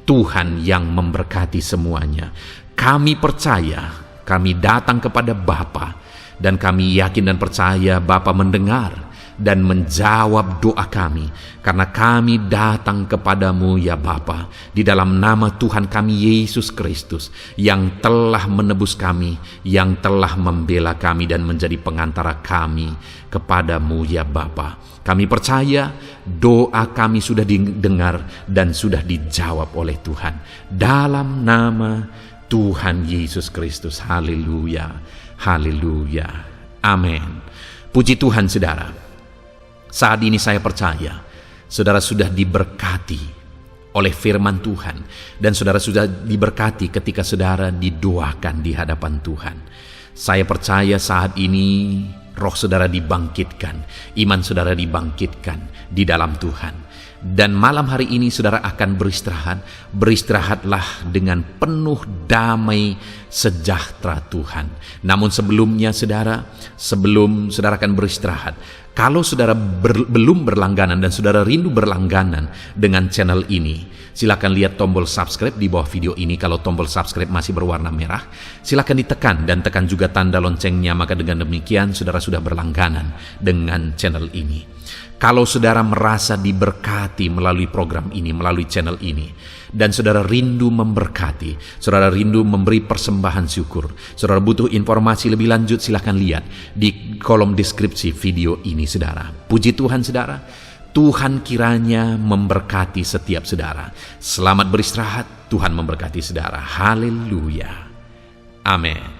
Tuhan yang memberkati semuanya. Kami percaya, kami datang kepada Bapa, dan kami yakin dan percaya Bapa mendengar dan menjawab doa kami, karena kami datang kepadamu ya Bapa, di dalam nama Tuhan kami Yesus Kristus, yang telah menebus kami, yang telah membela kami dan menjadi pengantara kami kepadamu ya Bapa. Kami percaya doa kami sudah didengar dan sudah dijawab oleh Tuhan, dalam nama Tuhan Yesus Kristus. Haleluya, haleluya, amin. Puji Tuhan saudara. Saat ini saya percaya saudara sudah diberkati oleh firman Tuhan, dan saudara sudah diberkati ketika saudara didoakan di hadapan Tuhan. Saya percaya saat ini roh saudara dibangkitkan, iman saudara dibangkitkan di dalam Tuhan. Dan malam hari ini saudara akan beristirahat. Beristirahatlah dengan penuh damai sejahtera Tuhan. Namun sebelumnya saudara, sebelum saudara akan beristirahat, kalau saudara belum berlangganan dan saudara rindu berlangganan dengan channel ini, silakan lihat tombol subscribe di bawah video ini. Kalau tombol subscribe masih berwarna merah, silakan ditekan dan tekan juga tanda loncengnya. Maka dengan demikian saudara sudah berlangganan dengan channel ini. Kalau saudara merasa diberkati melalui program ini, melalui channel ini, dan saudara rindu memberkati, saudara rindu memberi persembahan syukur, saudara butuh informasi lebih lanjut, silakan lihat di kolom deskripsi video ini saudara. Puji Tuhan saudara, Tuhan kiranya memberkati setiap saudara. Selamat beristirahat, Tuhan memberkati saudara. Haleluya, amin.